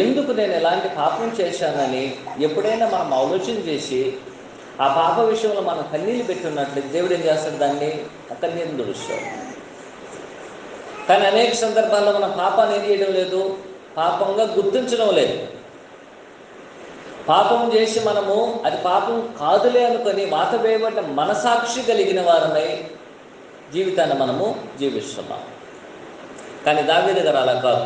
ఎందుకు నేను ఎలాంటి పాపం చేశానని ఎప్పుడైనా మనం ఆలోచన చేసి ఆ పాప విషయంలో మనం కన్నీళ్ళు పెట్టున్నట్లయితే దేవుడు ఏం చేస్తాడు? దాన్ని కన్నీరుని తుడుస్తాడు. కానీ అనేక సందర్భాల్లో మనం పాపాన్ని ఏం చేయడం లేదు, పాపంగా గుర్తించడం లేదు. పాపం చేసి మనము అది పాపం కాదులే అనుకొని వాత వేయబడ్డ మనసాక్షి కలిగిన వారమై జీవితాన్ని మనము జీవిస్తున్నాం. కానీ దావీదు గారు అలా కాదు.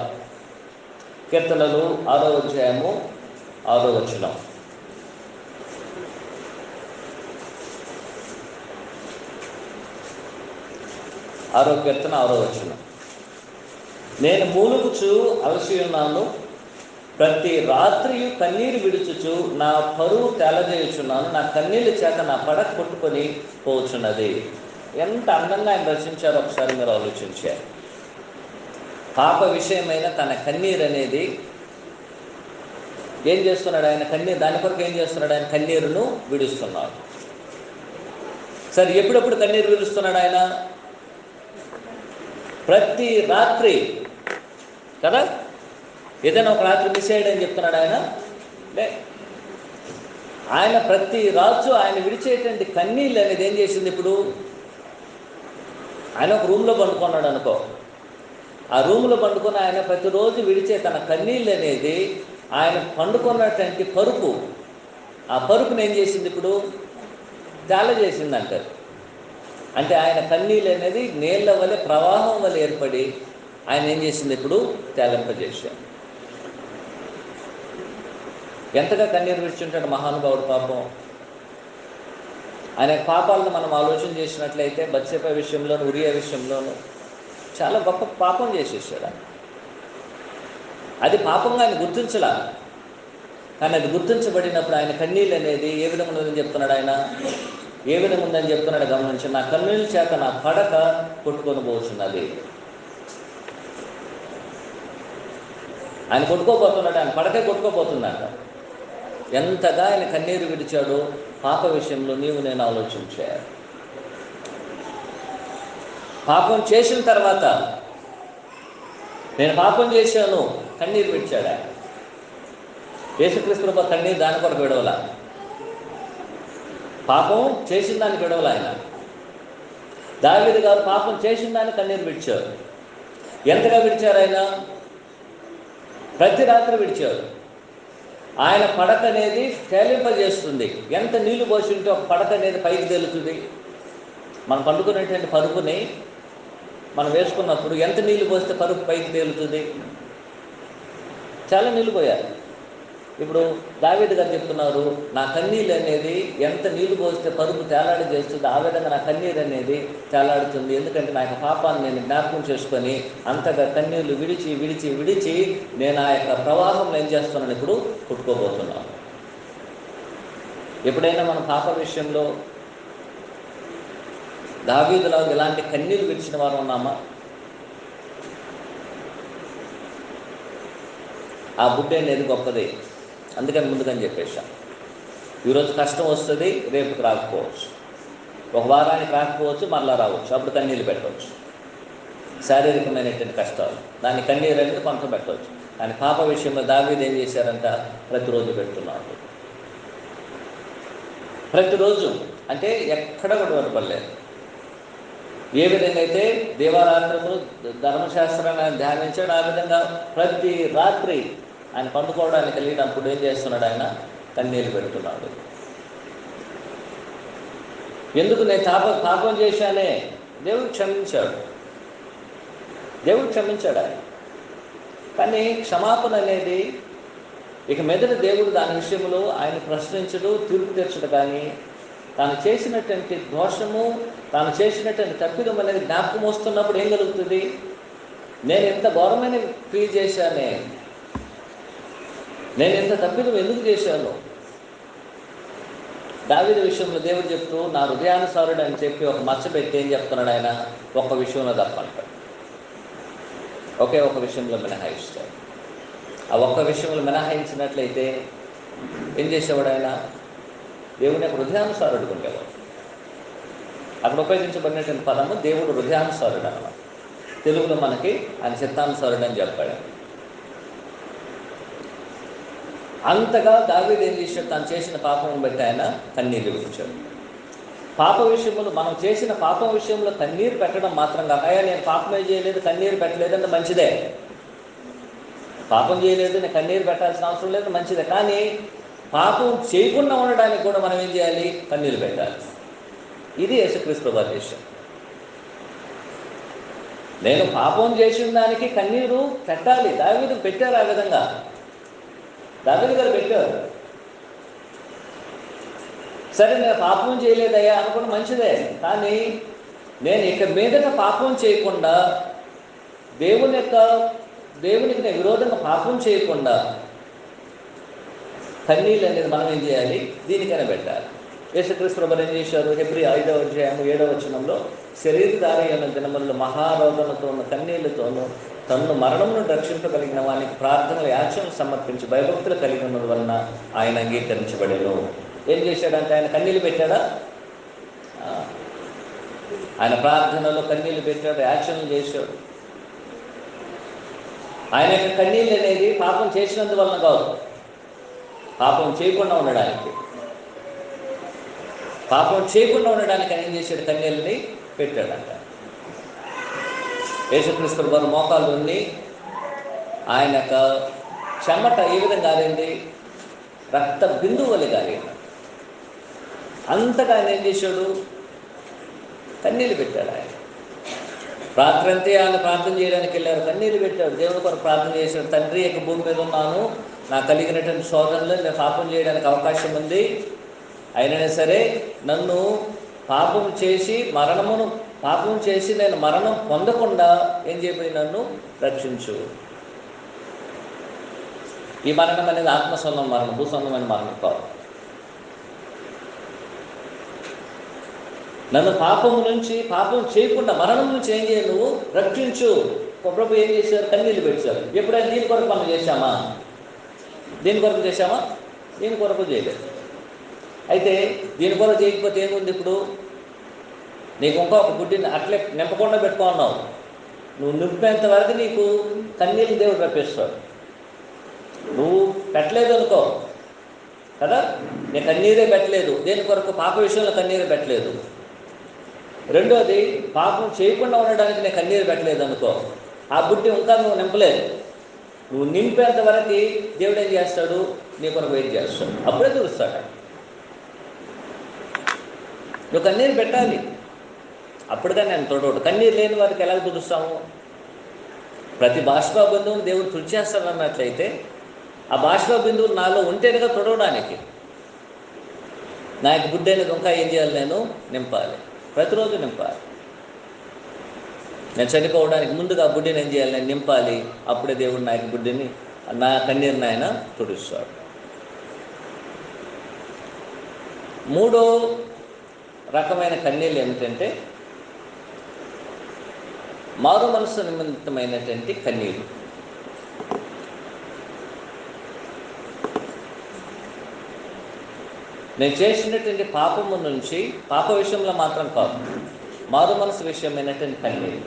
కీర్తనలు 6వ అధ్యాయము 6వ వచనం. కీర్తన 6వ వచనం. నేను మూలుగుచు అలసి ఉన్నాను, ప్రతి రాత్రియు కన్నీరు విడుచుచు నా పరువు తేలజేయుచున్నాను, నా కన్నీళ్ళ చేత నా పడక కొట్టుకొని పోచున్నది. ఎంత అందంగా ఆయన రచించారో ఒకసారి మీరు ఆలోచించారు. పాప విషయమైన తన కన్నీరు అనేది ఏం చేస్తున్నాడు? ఆయన కన్నీరు దాని కొరకు ఏం చేస్తున్నాడు? ఆయన కన్నీరును విడుస్తున్నాడు. సరే, ఎప్పుడెప్పుడు కన్నీరు విడుస్తున్నాడు ఆయన? ప్రతి రాత్రి కదా. ఏదైనా ఒక రాత్రి మిస్ అయ్యాడని చెప్తున్నాడు ఆయన? ఆయన ప్రతి రాత్రి ఆయన విడిచేటువంటి కన్నీళ్ళు అనేది ఏం చేసింది? ఇప్పుడు ఆయన ఒక రూమ్లో పండుకున్నాడు అనుకో, ఆ రూమ్లో పండుకొని ఆయన ప్రతిరోజు విడిచే తన కన్నీళ్ళు అనేది ఆయన పండుకున్నటువంటి పరుపు, ఆ పరుపుని ఏం చేసింది? ఇప్పుడు తేల చేసింది అంటారు. అంటే ఆయన కన్నీళ్ళు అనేది నీళ్ళ వలె ప్రవాహం వల్ల ఏర్పడి ఆయన ఏం చేసింది? ఇప్పుడు తేలింపజేశాడు. ఎంతగా కన్నీరు విడిచుంటాడు మహానుభావుడు పాపం. ఆయన పాపాలను మనం ఆలోచన చేసినట్లయితే బత్షెబ విషయంలోను, ఉరియా విషయంలోను చాలా గొప్ప పాపం చేసేసాడు. అది పాపంగా ఆయన గుర్తించలా, కానీ అది గుర్తించబడినప్పుడు ఆయన కన్నీళ్ళు అనేది ఏ విధంగా ఉందని చెప్తున్నాడు? ఆయన ఏ విధంగా ఉందని చెప్తున్నాడు గమనించి, నా కన్నీళ్ళ చేత నా పడక కొట్టుకొని పోతున్నది. ఆయన కొట్టుకోబోతున్నాడు, ఆయన పడకే కొట్టుకోబోతున్నాడు. ఎంతగా ఆయన కన్నీరు విడిచాడో పాప విషయంలో నీవు నేను ఆలోచించాను. పాపం చేసిన తర్వాత నేను పాపం చేశాను కన్నీరు విడిచాడు ఆయన. యేసుక్రీస్తు ప్రభు కన్నీరు దాని కొరకు విడవల, పాపం చేసిన దానికి విడవల ఆయన. దావీదు గారు పాపం చేసిన దాన్ని కన్నీరు విడిచారు. ఎంతగా విడిచారు ఆయన? ప్రతి రాత్రి విడిచారు. ఆయన పడక అనేది తేలింపజేస్తుంది. ఎంత నీళ్లు పోసి ఉంటే ఒక పడక అనేది పైకి తేలుతుంది. మనం పండుకునేటువంటి పరుపుని మనం వేసుకున్నప్పుడు ఎంత నీళ్లు పోస్తే పరుపు పైకి తేలుతుంది? చాలా నీళ్ళు పోయారు. ఇప్పుడు దావీదు గారు చెప్తున్నారు, నా కన్నీళ్ళు అనేది ఎంత నీళ్లు పోస్తే పరుపు తేలాడి చేస్తుంది, ఆ విధంగా నా కన్నీరు అనేది తేలాడుతుంది. ఎందుకంటే నా యొక్క పాపాన్ని నేను జ్ఞాపకం చేసుకొని అంతగా కన్నీళ్లు విడిచి విడిచి విడిచి నేను ఆ యొక్క ప్రవాహంలో ఏం చేస్తున్నాను, ఇప్పుడు పుట్టుకోబోతున్నాను. ఎప్పుడైనా మన పాప విషయంలో దావీదులో ఇలాంటి కన్నీళ్లు విడిచిన వారు ఉన్నామా? ఆ బుడ్డి అనేది గొప్పది, అందుకని ముందుకని చెప్పేశాం. ఈరోజు కష్టం వస్తుంది, రేపుకి రాకపోవచ్చు, ఒక వారానికి రాకపోవచ్చు, మరలా రావచ్చు, అప్పుడు కన్నీళ్ళు పెట్టవచ్చు. శారీరకమైనటువంటి కష్టాలు, దాన్ని కన్నీరు అనేది కొంత పెట్టవచ్చు. కానీ పాప విషయంలో దావీదు ఏం చేశారంట, ప్రతిరోజు పెడుతున్నారు. ప్రతిరోజు అంటే ఎక్కడ కూడా వరపడలేదు. ఏ విధంగా అయితే దేవారాత్రములు ధర్మశాస్త్రాన్ని ఆయన ధ్యానించాడు, ఆ విధంగా ప్రతి రాత్రి ఆయన పండుకోవడానికి వెళ్ళినప్పుడు ఏం చేస్తున్నాడు, ఆయన కన్నీళ్ళు పెడుతున్నాడు. ఎందుకు నేను పాపం చేశానే, దేవుడు క్షమించాడు, దేవుడు క్షమించాడు ఆయన. కానీ క్షమాపణ అనేది ఇక మెదడు దేవుడు దాని విషయంలో ఆయన ప్రశ్నించడు, తీర్పు తీర్చడు. కానీ తాను చేసినటువంటి దోషము, తాను చేసినటువంటి తప్పిదం అనేది జ్ఞాపకం వస్తున్నప్పుడు ఏం కలుగుతుంది, నేను ఎంత ఘోరమైన క్రియ చేశానే, నేను ఎంత తప్పిదం ఎందుకు చేశాను. దావీదు విషయంలో దేవుడు చెప్తూ నా హృదయానుసారుడు అని చెప్పి ఒక మచ్చ పెట్టి ఏం చెప్తున్నాడు ఆయన, ఒక్క విషయంలో తప్పంటాడు, ఒకే ఒక విషయంలో మినహాయిస్తాడు. ఆ ఒక్క విషయంలో మినహాయించినట్లయితే ఏం చేసేవాడు ఆయన, దేవుని యొక్క హృదయానుసారుడు ఉండేవాడు. అక్కడ ఉపయోగించబడినటువంటి పదము దేవుడు హృదయానుసారుడు అన్నమాట. తెలుగులో మనకి ఆయన చిత్తానుసారుడు అని చెప్పాడు. అంతగా దావీదు ఏం చేశాడు, తను చేసిన పాపం బట్టి ఆయన కన్నీరు విడిచాడు. పాప విషయంలో మనం చేసిన పాపం విషయంలో కన్నీరు పెట్టడం మాత్రం కాక, నేను పాపమే చేయలేదు కన్నీరు పెట్టలేదంటే మంచిదే. పాపం చేయలేదు, నేను కన్నీరు పెట్టాల్సిన అవసరం లేదు, మంచిదే. కానీ పాపం చేయకుండా ఉండడానికి కూడా మనం ఏం చేయాలి, కన్నీరు పెట్టాలి. ఇది యేసుక్రీస్తు వారి విషయం. నేను పాపం చేసిన దానికి కన్నీరు పెట్టాలి. దావీదు పెట్టారు, ఆ విధంగా దావీదు గారు పెట్టారు. సరే నేను పాపం చేయలేదయ్యా అనుకున్న మంచిదే. కానీ నేను ఇక మీదట పాపం చేయకుండా దేవునికి నేను విరోధంగా పాపం చేయకుండా కన్నీళ్ళు అనేది మనం ఏం చేయాలి, దీనికైనా పెట్టాలి. యేసుక్రీస్తు ప్రభువు ఏం చేశారు, హెబ్రీ 5వ అధ్యాయం 7వ వచనంలో, శరీరధారి అయిన దినములలో మహారోదనతో ఉన్న కన్నీళ్లతోనూ తన్ను మరణమును రక్షింపగలిగిన వానికి ప్రార్థనలు యాచనలు సమర్పించి భయభక్తులు కలిగి ఉన్నది వలన ఆయన అంగీకరించబడేను. ఏం చేశాడంటే ఆయన కన్నీళ్ళు పెట్టాడా, ఆయన ప్రార్థనలో కన్నీళ్ళు పెట్టాడు, యాచనలు చేశాడు. ఆయన యొక్క కన్నీళ్ళు అనేది పాపం చేసినందువలన కాదు, పాపం చేయకుండా ఉండడానికి. పాపం చేయకుండా ఉండడానికి ఆయన ఏం చేశాడు, కన్నీళ్ళని పెట్టాడంట. యేసుక్రీస్తు వారు మోకాళ్ళు ఉండి ఆయన యొక్క చెమట ఏ విధంగా గారింది, రక్త బిందువు వలె గారింది. అంతగా ఆయన ఏం చేశాడు, కన్నీళ్ళు పెట్టాడు. ఆయన రాత్రంతే ఆయన ప్రార్థన చేయడానికి వెళ్ళారు, కన్నీళ్ళు పెట్టాడు, దేవుని కొరకు ప్రార్థన చేశాడు. తండ్రి యొక్క భూమి మీద ఉన్నాను, నాకు కలిగినటువంటి శోధనలో నేను పాపం చేయడానికి అవకాశం ఉంది, అయినా సరే నన్ను పాపం చేసి నేను మరణం పొందకుండా ఏం చేయబోయి నన్ను రక్షించు. ఈ మరణం అనేది ఆత్మసంబంధం మరణం, భూసంబంధమైన మరణం కాదు. నన్ను పాపం చేయకుండా మరణం నుంచి ఏం చేయాలి, నువ్వు రక్షించు. ప్రభు ఏం చేశారు, కన్నీళ్ళు పెట్టారు. ఎప్పుడైనా దీని కొరకు మనం చేశామా, దీని కొరకు చేశామా, దీని కొరకు చేయలేదు. అయితే దీని కొరకు చేయకపోతే ఏముంది, ఇప్పుడు నీకు ఇంకా ఒక గుడ్డిని అట్లే నింపకుండా పెట్టుకున్నావు, నువ్వు నింపేంత వరకు నీకు కన్నీళ్ళు దేవుడు రప్పిస్తాడు. నువ్వు పెట్టలేదు అనుకో కదా, నేను కన్నీరే పెట్టలేదు, దేని కొరకు పాప విషయంలో కన్నీరే పెట్టలేదు. రెండోది, పాపం చేయకుండా ఉండడానికి నేను కన్నీరు పెట్టలేదు అనుకో, ఆ బుడ్డి ఇంకా నువ్వు నింపలేదు. నువ్వు నింపేంత వరకు దేవుడు ఏం చేస్తాడు, నీ కొరకు వెయిట్ చేస్తాడు, అప్పుడే చూస్తాడు. నువ్వు కన్నీరు పెట్టాలి, అప్పుడుగా నేను తోడోడు. కన్నీరు లేని వారికి ఎలా తుడుస్తాము? ప్రతి బాష్పబంధువుని దేవుడు తుడిచేస్తాడు అన్నట్లయితే ఆ బాష్ప బిందువులు నాలో ఉంటేనేగా తుడవడానికి. నా యొక్క బుడ్డైన ఇంకా ఏం చేయాలి? నేను నింపాలి, ప్రతిరోజు నింపాలి. నేను చనిపోవడానికి ముందుగా ఆ బుడ్డిని ఏం చేయాలి? నేను నింపాలి. అప్పుడే దేవుడు నా యొక్క బుడ్డిని, నా కన్నీరుని ఆయన తుడుస్తాడు. మూడో రకమైన కన్నీళ్ళు ఏమిటంటే మారు మనసు నిమిత్తమైనటువంటి కన్నీళ్ళు. నేను చేసినటువంటి పాపము నుంచి, పాప విషయంలో మాత్రం కాదు, మారు మనసు విషయమైనటువంటి కన్నీళ్ళు.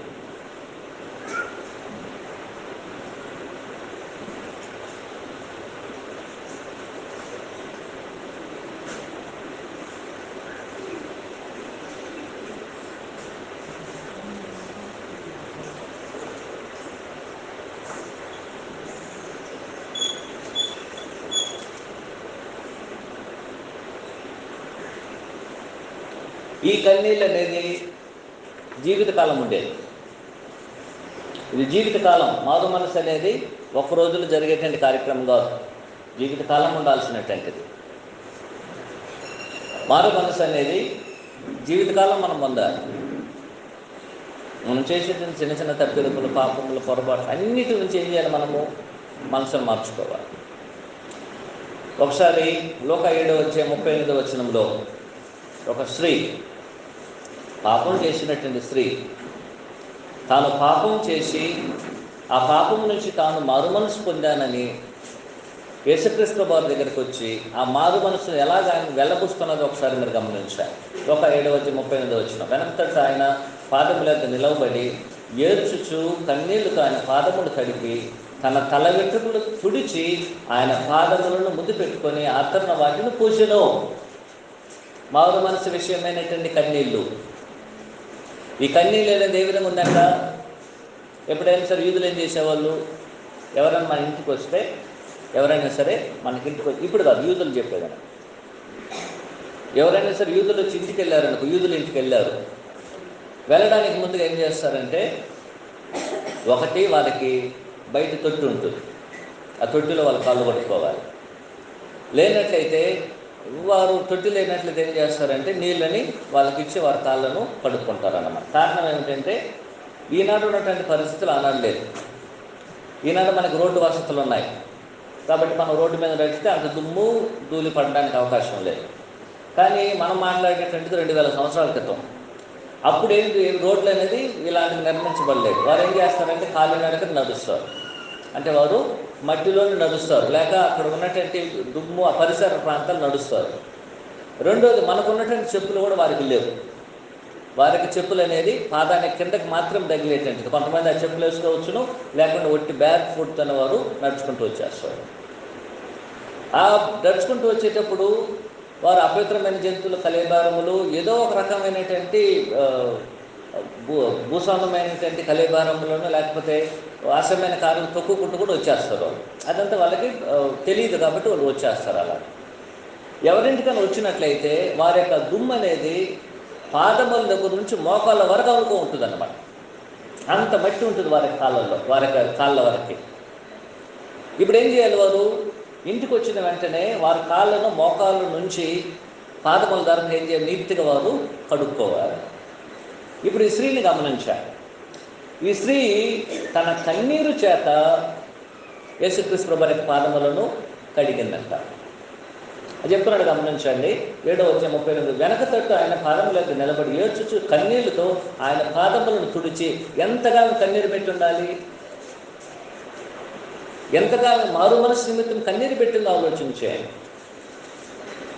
ఈ కన్నీళ్ళు అనేది జీవితకాలం ఉండేది. ఇది జీవితకాలం. మారు మనసు అనేది ఒక రోజులో జరిగేటువంటి కార్యక్రమం కాదు, జీవితకాలం ఉండాల్సినటువంటిది. మారు మనసు అనేది జీవితకాలం మనం పొందాలి. మనం చేసేటువంటి చిన్న చిన్న తప్పిదములు, పాపములు, పొరపాటు అన్నిటి నుంచి ఏం చేయాలి? మనము మనసును మార్చుకోవాలి. ఒకసారి లూకా 7:38 ఒక స్త్రీ, పాపం చేసినటువంటి స్త్రీ, తాను పాపం చేసి ఆ పాపం నుంచి తాను మారు మనసు పొందానని యేసుక్రీస్తు వారి దగ్గరికి వచ్చి ఆ మారు మనసును ఎలాగ ఆయన వెళ్ళబుస్తున్నది ఒకసారి మీరు గమనించాలి. లూకా 7:38 వెనకట ఆయన పాదముల యొక్క నిలవబడి ఏడ్చుచు కన్నీళ్లతో ఆయన పాదములు కడిగి తన తల వెంట్రుకలు తుడిచి ఆయన పాదములను ముద్దు పెట్టుకొని అతను వాటిని పూసెను. మారు మనసు విషయమైనటువంటి కన్నీళ్ళు. ఈ కన్నీళ్ళు అనేది ఏ విధంగా ఉందంట? ఎప్పుడైనా సరే యూదులు ఏం చేసేవాళ్ళు? ఎవరైనా మన ఇంటికి వస్తే, ఎవరైనా సరే మనకి ఇంటికి వచ్చి, ఇప్పుడు కాదు యూదులు చెప్పేదాన్ని, ఎవరైనా సరే యూదులు వచ్చి ఇంటికి వెళ్ళారనుకో, యూదులు ఇంటికి వెళ్ళారు, వెళ్ళడానికి ముందుగా ఏం చేస్తారంటే, ఒకటి వారికి బయట తొట్టి ఉంటుంది, ఆ తొట్టిలో వాళ్ళ కాళ్ళు పట్టుకోవాలి. లేనట్లయితే వారు తొట్టి లేనట్లయితే ఏం చేస్తారంటే నీళ్ళని వాళ్ళకి ఇచ్చి వారి కాళ్ళను కడుక్కుంటారన్నమాట. కారణం ఏమిటంటే ఈనాడు ఉన్నటువంటి పరిస్థితులు ఆనాడు లేదు. ఈనాడు మనకు రోడ్డు వసతులు ఉన్నాయి కాబట్టి మనం రోడ్డు మీద నడిస్తే అంత దుమ్ము ధూళి పడడానికి అవకాశం లేదు. కానీ మనం మాట్లాడేటువంటిది 2000 సంవత్సరాల క్రితం. అప్పుడు ఏంటి, రోడ్లు అనేది ఇలాంటివి నిర్మించబడలేదు. వారు ఏం చేస్తారంటే కాలినడకని నడుస్తారు, అంటే వారు మట్టిలోని నడుస్తారు, లేక అక్కడ ఉన్నటువంటి దుమ్ము ఆ పరిసర ప్రాంతాలు నడుస్తారు. రెండోది, మనకు ఉన్నటువంటి చెప్పులు కూడా వారికి లేవు. వారికి చెప్పులు అనేది పాదానికి కిందకి మాత్రం తగిలేటువంటిది. కొంతమంది ఆ చెప్పులు వేసుకోవచ్చును, లేకుండా ఒట్టి బ్యాక్ ఫుట్ అనే వారు నడుచుకుంటూ వచ్చేస్తారు. ఆ నడుచుకుంటూ వచ్చేటప్పుడు వారు అపవిత్రమైన జంతువుల కలేబారములు, ఏదో ఒక రకమైనటువంటి భూస్వామ్యమైనటువంటి కలేబారములను, లేకపోతే అసమైన కార్యం తొక్కుకుంటూ కూడా వచ్చేస్తారు వాళ్ళు. అదంతా వాళ్ళకి తెలియదు కాబట్టి వాళ్ళు వచ్చేస్తారు. అలా ఎవరింటికైనా వచ్చినట్లయితే వారి యొక్క దుమ్ము అనేది పాదముల దగ్గర నుంచి మోకాళ్ళ వరకు అనుకో ఉంటుంది అన్నమాట. అంత మట్టి ఉంటుంది వారి కాళ్ళల్లో, వారి కాళ్ళ వరకు. ఇప్పుడు ఏం చేయాలి? వారు ఇంటికి వచ్చిన వెంటనే వారి కాళ్ళను మోకాళ్ళ నుంచి పాదముల ధరకు ఏం చేయాలి? నీట్గా వారు కడుక్కోవాలి. ఇప్పుడు ఈ స్త్రీని గమనించాలి. ఈ స్త్రీ తన కన్నీరు చేత యేసుక్రీస్తు ప్రభువు యొక్క పాదములను కడిగిందంట. అది చెప్తున్నాడు, గమనించండి. 7:38 వెనక తట్టు ఆయన పాదములకు నిలబడి ఏడ్చుచు కన్నీళ్లతో ఆయన పాదములను తుడిచి. ఎంతగా కన్నీరు పెట్టి ఉండాలి? ఎంతగా మారు మనసు నిమిత్తం కన్నీరు పెట్టిందో ఆలోచించేయండి.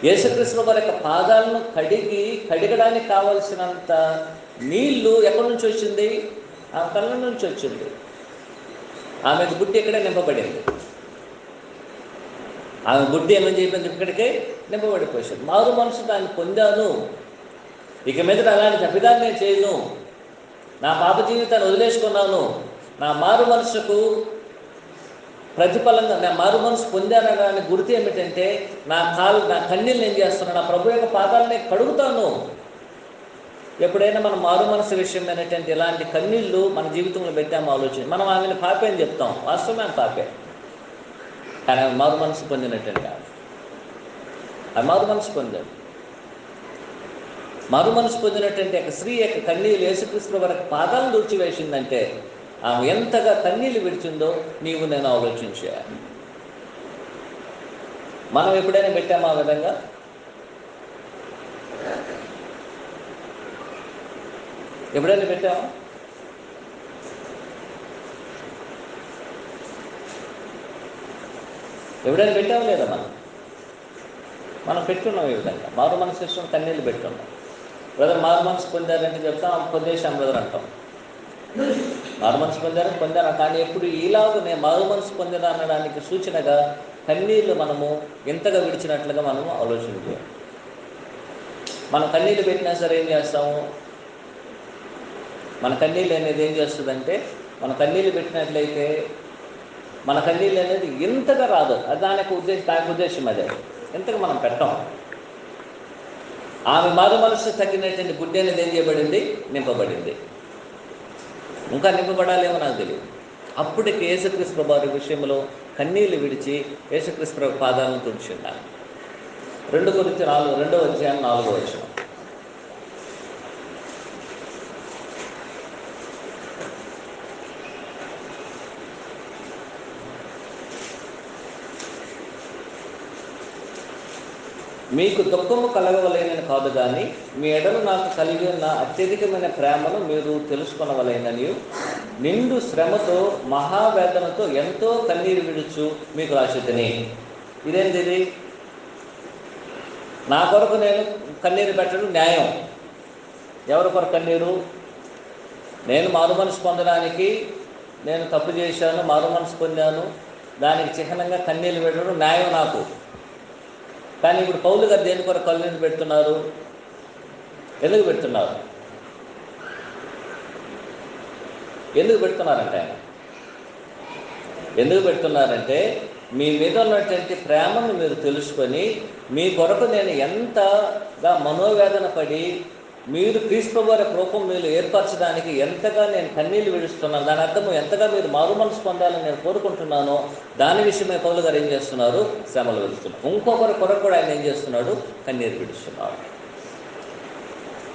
యేసుక్రీస్తు ప్రభువు యొక్క పాదాలను కడిగడానికి కావలసినంత నీళ్లు ఎక్కడి నుంచి వచ్చింది? ఆమె కళ్ళ నుంచి వచ్చింది. ఆమెకు బుడ్డి ఇక్కడే నింపబడింది. ఆమె బుడ్డి ఏమని చెప్పింది? ఇక్కడికే నింపబడిపోయింది. మారు మనసు దాన్ని పొందాను, ఇక మీదట అలాంటి తప్పిదాన్ని నేను చేయను, నా పాప జీవితాన్ని వదిలేసుకున్నాను, నా మారు మనసుకు ప్రతిఫలంగా నా మారు మనసు పొందానడానికి గుర్తు ఏమిటంటే నా కన్నీళ్ళు ఏం చేస్తున్నాను? నా ప్రభు యొక్క పాదాలని కడుగుతాను. ఎప్పుడైనా మనం మారు మనసు విషయమైనటువంటి ఇలాంటి కన్నీళ్ళు మన జీవితంలో పెట్టాము ఆలోచన, మనం ఆమెను పాపే అని చెప్తాం, వాస్తవమే ఆమె పాపే. కానీ ఆమె మారు మనసు పొందినట్టండి. ఆమె మారు మనసు పొందాడు. మారు మనసు పొందినట్టంటే ఒక స్త్రీ యొక్క కన్నీళ్ళు యేసుక్రీస్తు వరకు పాదాలను తుడిచివేసిందంటే ఆమె ఎంతగా కన్నీళ్ళు విడిచిందో నీవు నేను ఆలోచించాను. మనం ఎప్పుడైనా పెట్టామా ఆ విధంగా? ఎప్పుడైనా పెట్టామా? ఎప్పుడైనా పెట్టామా లేదా? మనం పెట్టున్నాం. ఈ విధంగా మారు మనసు ఇష్టం కన్నీళ్ళు పెట్టున్నాం. బ్రదర్ మారు మనసు పొందారంటే చెప్తాం, పొందేశాం బ్రదర్ అంటాం. మారు మనసు పొందారా, కానీ ఎప్పుడు ఇలాగ నేను మారు మనసు పొందిన అనడానికి సూచనగా కన్నీళ్ళు మనము ఎంతగా విడిచినట్లుగా మనము ఆలోచించాలి. మనం కన్నీళ్ళు పెట్టినా సరే ఏం చేస్తాము? మన కన్నీళ్ళు అనేది ఏం చేస్తుందంటే, మన కన్నీళ్ళు పెట్టినట్లయితే మన కన్నీళ్ళు అనేది ఎంతగా రాదు. అది దానికి ఉద్దేశం అదే, ఎంతగా మనం పెట్టాం. ఆమె మారు మనసు తగ్గినటువంటి గుడ్డి అనేది ఏం చేయబడింది? నింపబడింది. ఇంకా నింపబడాలేమో నాకు తెలియదు. అప్పటికి యేసుక్రీస్తు వారి విషయంలో కన్నీళ్ళు విడిచి యేసుక్రీస్తు పాదాలను తుడిచిండాలి. 2 కొరింథీ 2:4 మీకు దుఃఖము కలగవలెనని కాదు, కానీ మీ ఎడలు నాకు కలిగి ఉన్న అత్యధికమైన ప్రేమను మీరు తెలుసుకొనవలెనని నిండు శ్రమతో మహావేదనతో ఎంతో కన్నీరు విడుచు మీకు రాసితిని. ఇదేంటిది? నా కొరకు నేను కన్నీరు పెట్టడం న్యాయం. ఎవరి కొరకు కన్నీరు? నేను మారు మనసు పొందడానికి నేను తప్పు చేశాను, మారు మనసు పొందాను, దానికి చిహ్నంగా కన్నీళ్ళు పెట్టడం న్యాయం నాకు. కానీ ఇప్పుడు పౌలు గారు దేని కొరకు కన్నీళ్ళు పెడుతున్నారు? ఎందుకు పెడుతున్నారు? ఎందుకు పెడుతున్నారంటే మీ మీద ఉన్నటువంటి ప్రేమను మీరు తెలుసుకొని మీ కొరకు నేను ఎంతగా మనోవేదన పడి మీరు క్రీస్తు వారి రూపం మీరు ఏర్పరచడానికి ఎంతగా నేను కన్నీళ్ళు విడుస్తున్నాను. దాని అర్థము ఎంతగా మీరు మారు మనసు పొందాలని నేను కోరుకుంటున్నానో దాని విషయమే పౌలు గారు ఏం చేస్తున్నారు? శ్రమలు విడుస్తున్నారు. ఇంకొకరి కొరకు కూడా ఆయన ఏం చేస్తున్నాడు? కన్నీరు విడుస్తున్నాడు.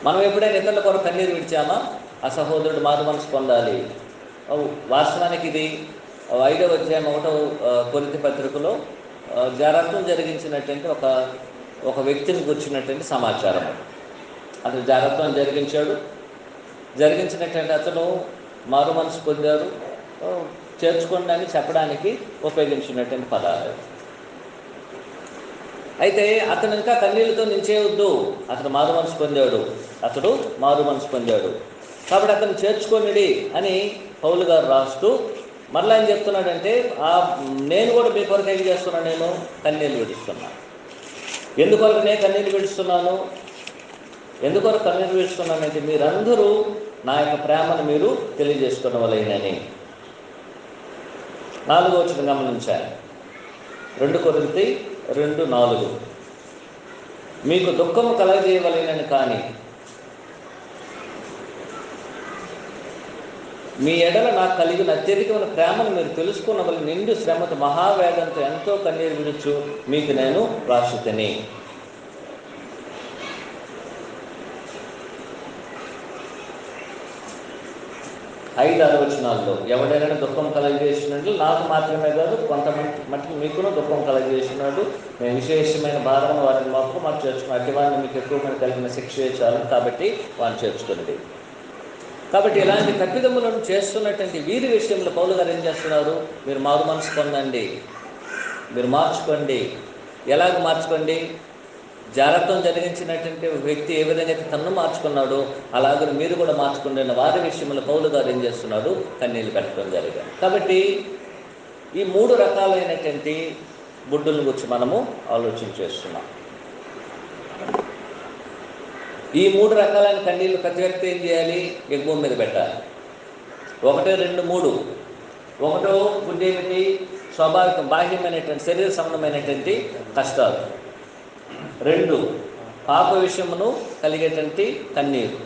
మనం ఎప్పుడైనా ఇతరుల కొరకు కన్నీరు విడిచామా? ఆ సహోదరుడు మారు మనసు పొందాలి. వాస్తవానికి ఇది 5వ అధ్యాయం 1వ కొరింథీ పత్రికలో జారత్వం జరిగించినటువంటి ఒక వ్యక్తిని కూర్చున్నటువంటి సమాచారం. అతను జారత్వం జరిగించినటువంటి అతను మారు మనసు పొందారు, చేర్చుకోండి అని చెప్పడానికి ఉపయోగించినటువంటి పదాలు. అయితే అతను ఇంకా కన్నీళ్ళతో నించేయవద్దు. అతను మారు మనసు పొందాడు కాబట్టి అతను చేర్చుకోనిడి అని పౌలు గారు రాస్తూ మరలా ఏం చెప్తున్నాడంటే, నేను కూడా మీ కొరకు ఏం చేస్తున్నాను? నేను కన్నీళ్ళు విడుస్తున్నాను. ఎందుకొరకు నేను కన్నీళ్ళు విడుస్తున్నానంటే మీరందరూ నా యొక్క ప్రేమను మీరు తెలియజేసుకోవలెనని. 4వ వచనం గమనించాను. 2 కొరింథీ 2:4 మీకు దుఃఖము కలగజేయవలెనని కానీ మీ ఎడల నాకు కలిగిన అత్యధికమైన ప్రేమను మీరు తెలుసుకున్నవల్ల నిండు శ్రమతో మహావేదంతో ఎంతో కన్నీరు విడుచు మీకు నేను రాసితిని. ఐదు వచనాల్లో ఎవడైనా దుఃఖం కలగజేసినట్లు నాకు మాత్రమే కాదు కొంతమంది మట్టికి మీకును దుఃఖం కలగజేసినాడు. మేము విశేషమైన భారం వారిని మాకు మాకు చేర్చుకున్నాం. అట్టి వారిని మీకు ఎక్కువ కలిగిన శిక్ష చాలు కాబట్టి వారిని చేర్చుకున్నది. కాబట్టి ఇలాంటి తప్పిదములను చేస్తున్నటువంటి వీరి విషయంలో పౌలు గారు ఏం చేస్తున్నారు? మీరు మారు మనసు పొందండి, మీరు మార్చుకోండి. ఎలాగ మార్చుకోండి? జాగ్రత్తం జరిగించినటువంటి వ్యక్తి ఏ విధంగా అయితే తన్ను మార్చుకున్నాడో అలాగే మీరు కూడా మార్చుకునే వారి విషయంలో పౌలు గారు ఏం చేస్తున్నాడు? కన్నీళ్ళు పెట్టడం జరిగింది. కాబట్టి ఈ 3 రకాలైనటువంటి బుడ్డుల గురించి మనము ఆలోచించేస్తున్నాం. ఈ 3 రకాలైన కన్నీళ్ళు ప్రతి వ్యక్తి ఏం చేయాలి? యజ్ఞం మీద పెట్టాలి. 1, 2, 3. 1 బుడ్డి ఏమిటి? స్వాభావికం బాహ్యమైనటువంటి శరీర సంబంధమైనటువంటి కష్టాలు. 2 పాప విషయమును కలిగేటువంటి కన్నీరు.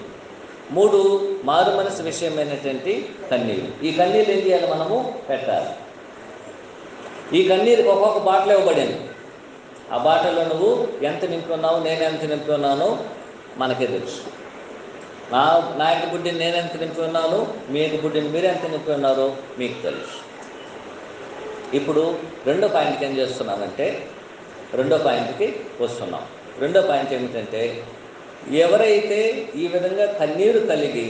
3 మారు మనసు విషయమైనటువంటి కన్నీరు. ఈ కన్నీరు ఏం చేయాలి? మనము పెట్టాలి. ఈ కన్నీరుకి ఒక్కొక్క బాటలు ఇవ్వబడింది. ఆ బాటలో నువ్వు ఎంత నింపి ఉన్నావు, నేను ఎంత నింపి ఉన్నానో మనకే తెలుసు. నా యొక్క బుడ్డిని నేను ఎంత నింపి ఉన్నాను, మీ యొక్క బుడ్డిని మీరు ఎంత నింపి ఉన్నారో మీకు తెలుసు. ఇప్పుడు రెండో పాయింట్కి ఏం చేస్తున్నామంటే, రెండో పాయింట్కి వస్తున్నాం. రెండో పాయింట్ ఏమిటంటే, ఎవరైతే ఈ విధంగా కన్నీరు కలిగి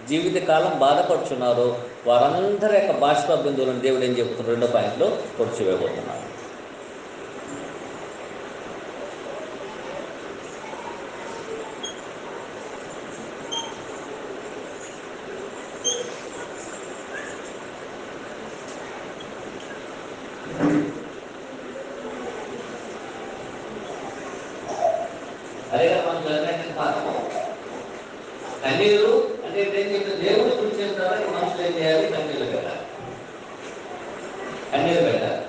జీవితకాలం బాధపడుచున్నారో వారందరి యొక్క బాష్ప బిందువులను దేవుడు ఏం చెబుతున్నారు, రెండో పాయింట్లో పొడిచివేయబోతున్నారు. అదే మనం చదివినట్టు పాఠము. కన్నీరు అంటే ఏం చెప్తే దేవుడు తుడిచేస్తారా, మనుషులు ఏం చేయాలి, కన్నీళ్ళు పెట్టాలి. కన్నీరు పెట్టాలి.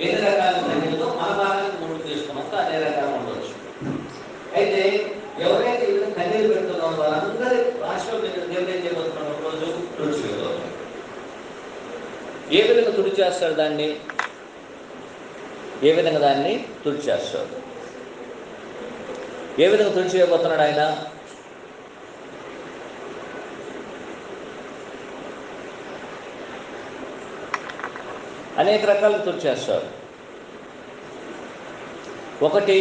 ఎన్ని రకాల కన్నీళ్ళు మన భాగానికి ముందు తీసుకున్నాక అనే రకాలు ఉండవచ్చు. అయితే ఎవరైతే కన్నీరు పెడుతున్నారో వారందరి రాష్ట్రం దేవుడు ఏం చేయబోతున్నాడు, ఒకరోజు తుడిచివేయబోతున్నాడు. ఏ విధంగా తుడిచేస్తాడు దాన్ని, ఏ విధంగా దాన్ని తుడిచేస్తాడు, ఏ విధంగా తుడిచివేయబోతున్నాడు ఆయన? అనేక రకాలు తుడిచేస్తాడు. ఒకటి,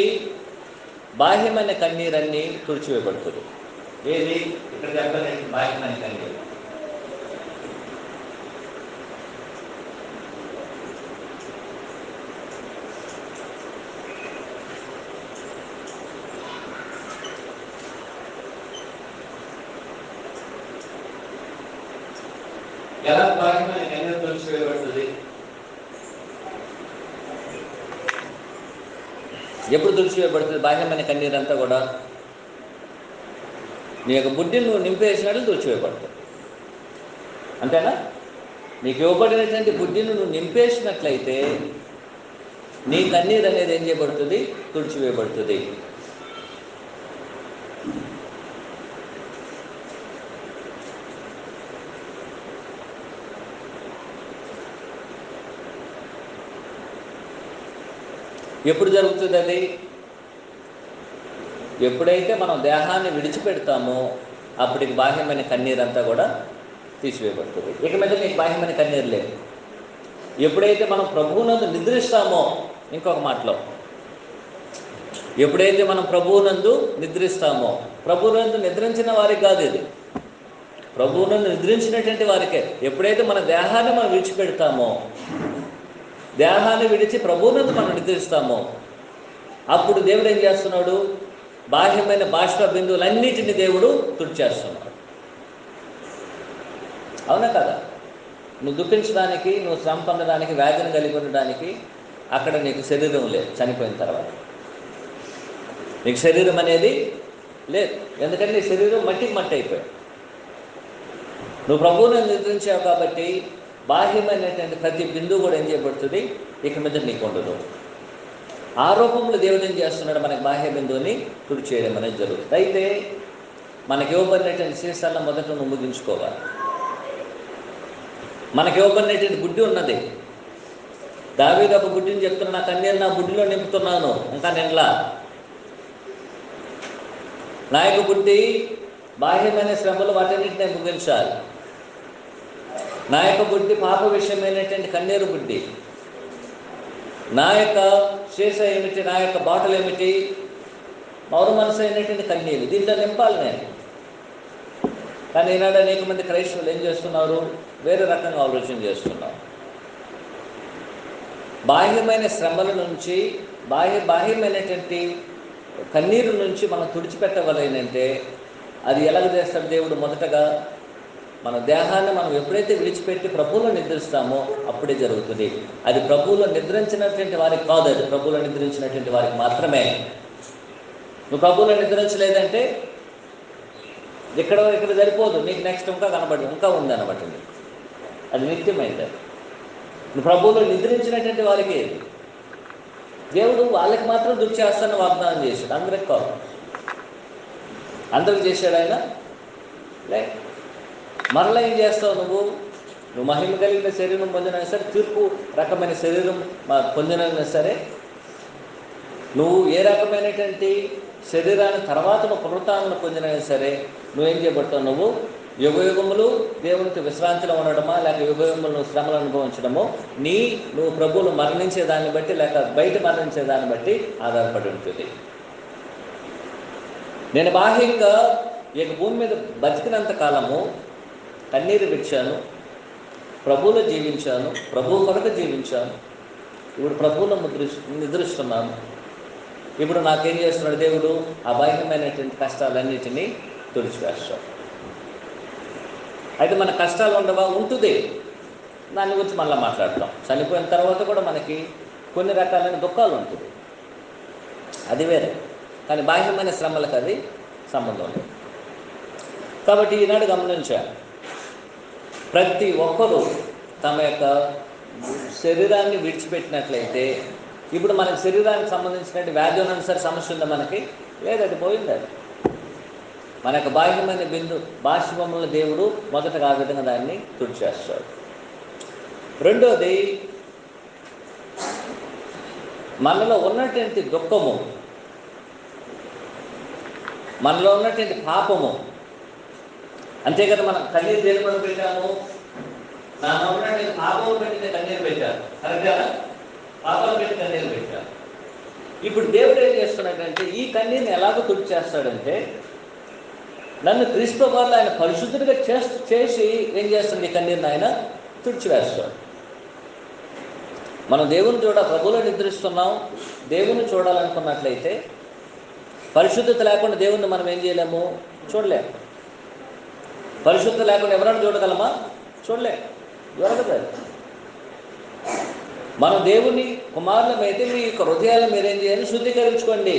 బాహ్యమైన కన్నీరన్నీ తుడిచివేయబడుతుంది. ఏది ఇక్కడ చెప్పలేదు, బాహ్యమైన కన్నీరు. ఎలా బాహ్యమైన కన్నీరు తుడిచివేయబడుతుంది? ఎప్పుడు తుడిచివేయబడుతుంది బాహ్యమైన కన్నీరు అంతా కూడా? నీ యొక్క బుడ్డిని నువ్వు నింపేసినట్లు తుడిచివేయబడుతుంది. అంతేనా? నీకు ఇవ్వబడినటువంటి బుడ్డిని నువ్వు నింపేసినట్లయితే నీ కన్నీరు అనేది ఏం చేయబడుతుంది, తుడిచివేయబడుతుంది. ఎప్పుడు జరుగుతుంది అది? ఎప్పుడైతే మనం దేహాన్ని విడిచిపెడతామో అప్పటికి బాహ్యమైన కన్నీరు అంతా కూడా తీసివేయబడుతుంది. ఇక మీద నీకు బాహ్యమైన కన్నీరు లేదు. ఎప్పుడైతే మనం ప్రభువునందు నిద్రిస్తామో, ఇంకొక మాటలో, ఎప్పుడైతే మనం ప్రభువునందు నిద్రిస్తామో, ప్రభువునందు నిద్రించిన వారికి కాదు ఇది, ప్రభువునందు నిద్రించినటువంటి వారికే. ఎప్పుడైతే మన దేహాన్ని మనం విడిచిపెడతామో, దేహాన్ని విడిచి ప్రభువునందు మనం నిద్రిస్తామో, అప్పుడు దేవుడు ఏం చేస్తున్నాడు, బాహ్యమైన బాష్ప బిందువులన్నిటిని దేవుడు తుడిచేస్తున్నాడు. అవునా కదా? నువ్వు దుఃఖించడానికి, నువ్వు శ్రమ పొందడానికి, వ్యాధిని కలిగి ఉండడానికి అక్కడ నీకు శరీరం లేదు. చనిపోయిన తర్వాత నీకు శరీరం అనేది లేదు. ఎందుకంటే నీ శరీరం మట్టికి మట్టి అయిపోయావు. నువ్వు ప్రభువుని నిద్రించావు కాబట్టి బాహ్యమైనటువంటి ప్రతి బిందువు కూడా ఏం చేయబడుతుంది, ఇక మీద నీకు ఉండదు. ఆ రూపంలో దేవుడు ఏం చేస్తున్నాడు, మనకి బాహ్య బిందువుని తుడి చేయడం అనేది జరుగుతుంది. అయితే మనకి ఇవ్వబడినటువంటి శీర్షాలను మొదట నువ్వు ముగించుకోవాలి. మనకి ఇవ్వబడినటువంటి బుడ్డి ఉన్నది. దావీదు ఒక బుడ్డిని చెప్తున్నా, నా కన్నీరు నా బుడ్డిలో నింపుతున్నాను, ఇంకా నిండ్లా. నా యొక్క బుడ్డి బాహ్యమైన శ్రమలు వాటన్నిటిని ముగించాలి. నా యొక్క బుడ్డి పాప విషయమైనటువంటి కన్నీరు బుడ్డి. నా యొక్క శేష ఏమిటి, నా యొక్క బాటలు ఏమిటి, మౌరు మనసు అయినటువంటి కన్నీరు. దీంట్లో నింపాలి నేను. కానీ ఈనాడు అనేక మంది క్రైస్తవులు ఏం చేస్తున్నారు, వేరే రకంగా ఆలోచన చేస్తున్నారు. బాహ్యమైన శ్రమల నుంచి, బాహ్యమైనటువంటి కన్నీరు నుంచి మనం తుడిచిపెట్టగలనంటే అది ఎలాగ చేస్తాడు దేవుడు? మొదటగా మన దేహాన్ని మనం ఎప్పుడైతే విడిచిపెట్టి ప్రభువులో నిద్రిస్తామో అప్పుడే జరుగుతుంది. అది ప్రభువులో నిద్రించినటువంటి వారికి కాదు, అది ప్రభువులో నిద్రించినటువంటి వారికి మాత్రమే. నువ్వు ప్రభువులో నిద్రించలేదంటే ఇక్కడ సరిపోదు, నీకు నెక్స్ట్ ఇంకా ఉంది అనబట్టింది. అది నిత్యమైంది. నువ్వు ప్రభువులో నిద్రించినటువంటి వారికి దేవుడు వాళ్ళకి మాత్రం దుర్చేస్తాన్ని వాగ్దానం చేశాడు, అందరికి కాదు. అందరికి చేశాడు ఆయన. లే మరలా ఏం చేస్తావు నువ్వు? నువ్వు మహిమ కలిగిన శరీరం పొందినా సరే, తీర్పు రకమైన శరీరం పొందినైనా సరే, నువ్వు ఏ రకమైనటువంటి శరీరాన్ని తర్వాత నువ్వు పునరుత్థానం పొందినైనా సరే, నువ్వేం చేయబడతావు? నువ్వు యుగయుగములు దేవునికి విశ్రాంతిలో ఉండడమా, లేక యుగయుగములు నువ్వు శ్రమలు అనుభవించడమో, నువ్వు ప్రభువులు మరణించే దాన్ని బట్టి లేక బయట మరణించే దాన్ని బట్టి ఆధారపడి ఉంటుంది. నేను బాహ్యంగా ఈ భూమి మీద బతికినంత కాలము కన్నీరు విడిచాను, ప్రభువులో జీవించాను, ప్రభువు కొరకు జీవించాను. ఇప్పుడు ప్రభువులో నిద్రిస్తున్నాను. ఇప్పుడు నాకేం చేస్తున్నాడు దేవుడు? ఆ బాహ్యమైనటువంటి కష్టాలన్నిటినీ తుడిచివేస్తాడు. అయితే మన కష్టాలు ఉండవా? ఉంటుంది. దాని గురించి మళ్ళీ మాట్లాడతాం. చనిపోయిన తర్వాత కూడా మనకి కొన్ని రకాలైన దుఃఖాలు ఉంటుంది, అది వేరే. కానీ బాహ్యమైన శ్రమలకు అది సంబంధం లేదు. కాబట్టి ఈనాడు గమనించాలి, ప్రతి ఒక్కరూ తమ యొక్క శరీరాన్ని విడిచిపెట్టినట్లయితే, ఇప్పుడు మనకి శరీరానికి సంబంధించినటువంటి వ్యాధి ఉన్నది సరే, సమస్య ఉందా మనకి? లేదు, అది పోయింది. అది మన యొక్క బాహ్యమైన బాష్పముల దేవుడు మొదటగా ఆ విధంగా దాన్ని తుడిచేస్తాడు. రెండోది, మనలో ఉన్నటువంటి దుఃఖము, మనలో ఉన్నటువంటి పాపము, అంతే కదా. మనం కన్నీరు దేని కొరకు పెట్టాము? నాలో ఉన్నటువంటి పాపము పెట్టి కన్నీరు పెట్టారు, కరెక్టా? పాపాలు పెట్టి కన్నీరు పెట్టారు. ఇప్పుడు దేవుడు ఏం చేస్తున్నాడంటే, ఈ కన్నీరుని ఎలాగో తుడిచేస్తాడంటే, నన్ను క్రీస్తు వల్ల ఆయన పరిశుద్ధుడిగా చేసి ఏం చేస్తుంది? ఈ కన్నీరుని ఆయన తుడిచివేస్తాడు. మనం దేవుని ప్రభువులో నిద్రిస్తున్నాం. దేవుని చూడాలనుకున్నట్లయితే పరిశుద్ధత లేకుండా దేవుణ్ణి మనం ఏం చేయలేము? చూడలేము. పరిశుద్ధత లేకుండా ఎవరైనా చూడగలమా? చూడలేము, దొరకదు. మనం దేవుని కుమారులమైతే మీ యొక్క హృదయాలు మీరేం చేయాలి? శుద్ధీకరించుకోండి.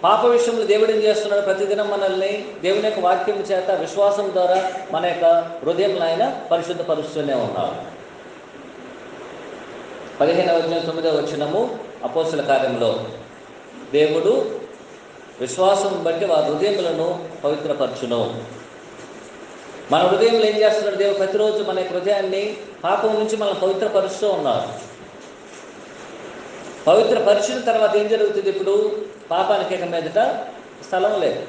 పాప విషయంలో దేవుడు ఏం చేస్తున్నాడు? ప్రతిదినం మనల్ని దేవుని యొక్క వాక్యం చేత విశ్వాసం ద్వారా మన యొక్క హృదయంలో ఆయన పరిశుద్ధపరుస్తూనే ఉన్నాడు. 15వ అధ్యాయం 9వ వచనము అపోస్తల కార్యంలో, దేవుడు విశ్వాసం బట్టి వారి హృదయములను పవిత్రపరచును. మన హృదయంలో ఏం చేస్తున్నాడు దేవుడు? ప్రతిరోజు మన యొక్క హృదయాన్ని పాపం నుంచి మనం పవిత్రపరుస్తూ ఉన్నారు. పవిత్రపరిచిన తర్వాత ఏం జరుగుతుంది? ఇప్పుడు పాపానికి ఇక మీదట స్థలం లేదు.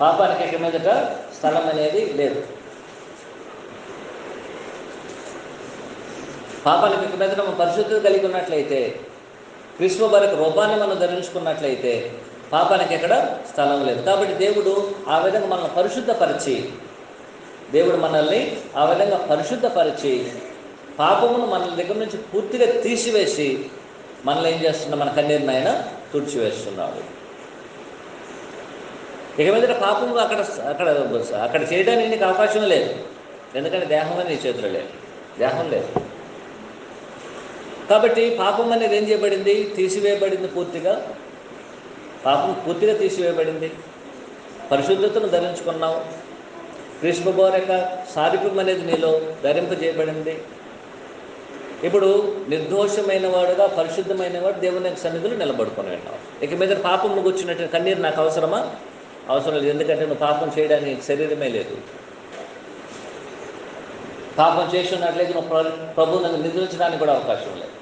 పాపానికి ఇక మీదట స్థలం అనేది లేదు. పాపానికి ఇక మీదట మనం పరిశుద్ధత కలిగి ఉన్నట్లయితే, క్రీస్తు వారి రూపాన్ని మనం ధరించుకున్నట్లయితే పాపానికి ఎక్కడ స్థలం లేదు. కాబట్టి దేవుడు ఆ విధంగా మనల్ని పరిశుద్ధపరిచి, పాపమును మన దగ్గర నుంచి పూర్తిగా తీసివేసి మనల్ని ఏం చేస్తున్నా? మన కన్నీరుని ఆయన తుడిచివేస్తున్నాడు. ఇక మీద పాపము అక్కడ చేయడానికి నీకు అవకాశం లేదు. ఎందుకంటే దేహం అనేది నీ చేతిలో లేదు, దేహం లేదు. కాబట్టి పాపం అనేది ఏం చేయబడింది? తీసివేయబడింది. పాపం పూర్తిగా తీసివేయబడింది. పరిశుద్ధతను ధరించుకున్నావు. క్రీస్తు వారి యొక్క సారూప్యం అనేది నీలో ధరింపజేయబడింది. ఇప్పుడు నిర్దోషమైన వాడుగా, పరిశుద్ధమైన వాడు దేవుని యొక్క సన్నిధిలో నిలబడుకొని ఉన్నావు. ఇక మీద పాపంలో కూర్చున్నట్టు కన్నీరు నాకు అవసరమా? అవసరం లేదు. ఎందుకంటే నువ్వు పాపం చేయడానికి శరీరమే లేదు. పాపం చేసి ఉన్నట్లయితే నువ్వు ప్రభువును నిద్రించడానికి కూడా అవకాశం లేదు.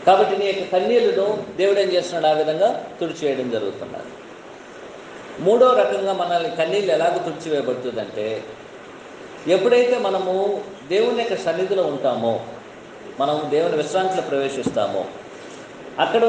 కాబట్టి నీ యొక్క కన్నీళ్లను దేవుడు ఏం చేస్తున్నాడు? ఆ విధంగా తుడిచివేయడం జరుగుతున్నది. మూడో రకంగా మనల్ని కన్నీళ్ళు ఎలాగో తుడిచివేయబడుతుందంటే, ఎప్పుడైతే మనము దేవుని యొక్క సన్నిధిలో ఉంటామో, మనం దేవుని విశ్రాంతిలో ప్రవేశిస్తామో, అక్కడ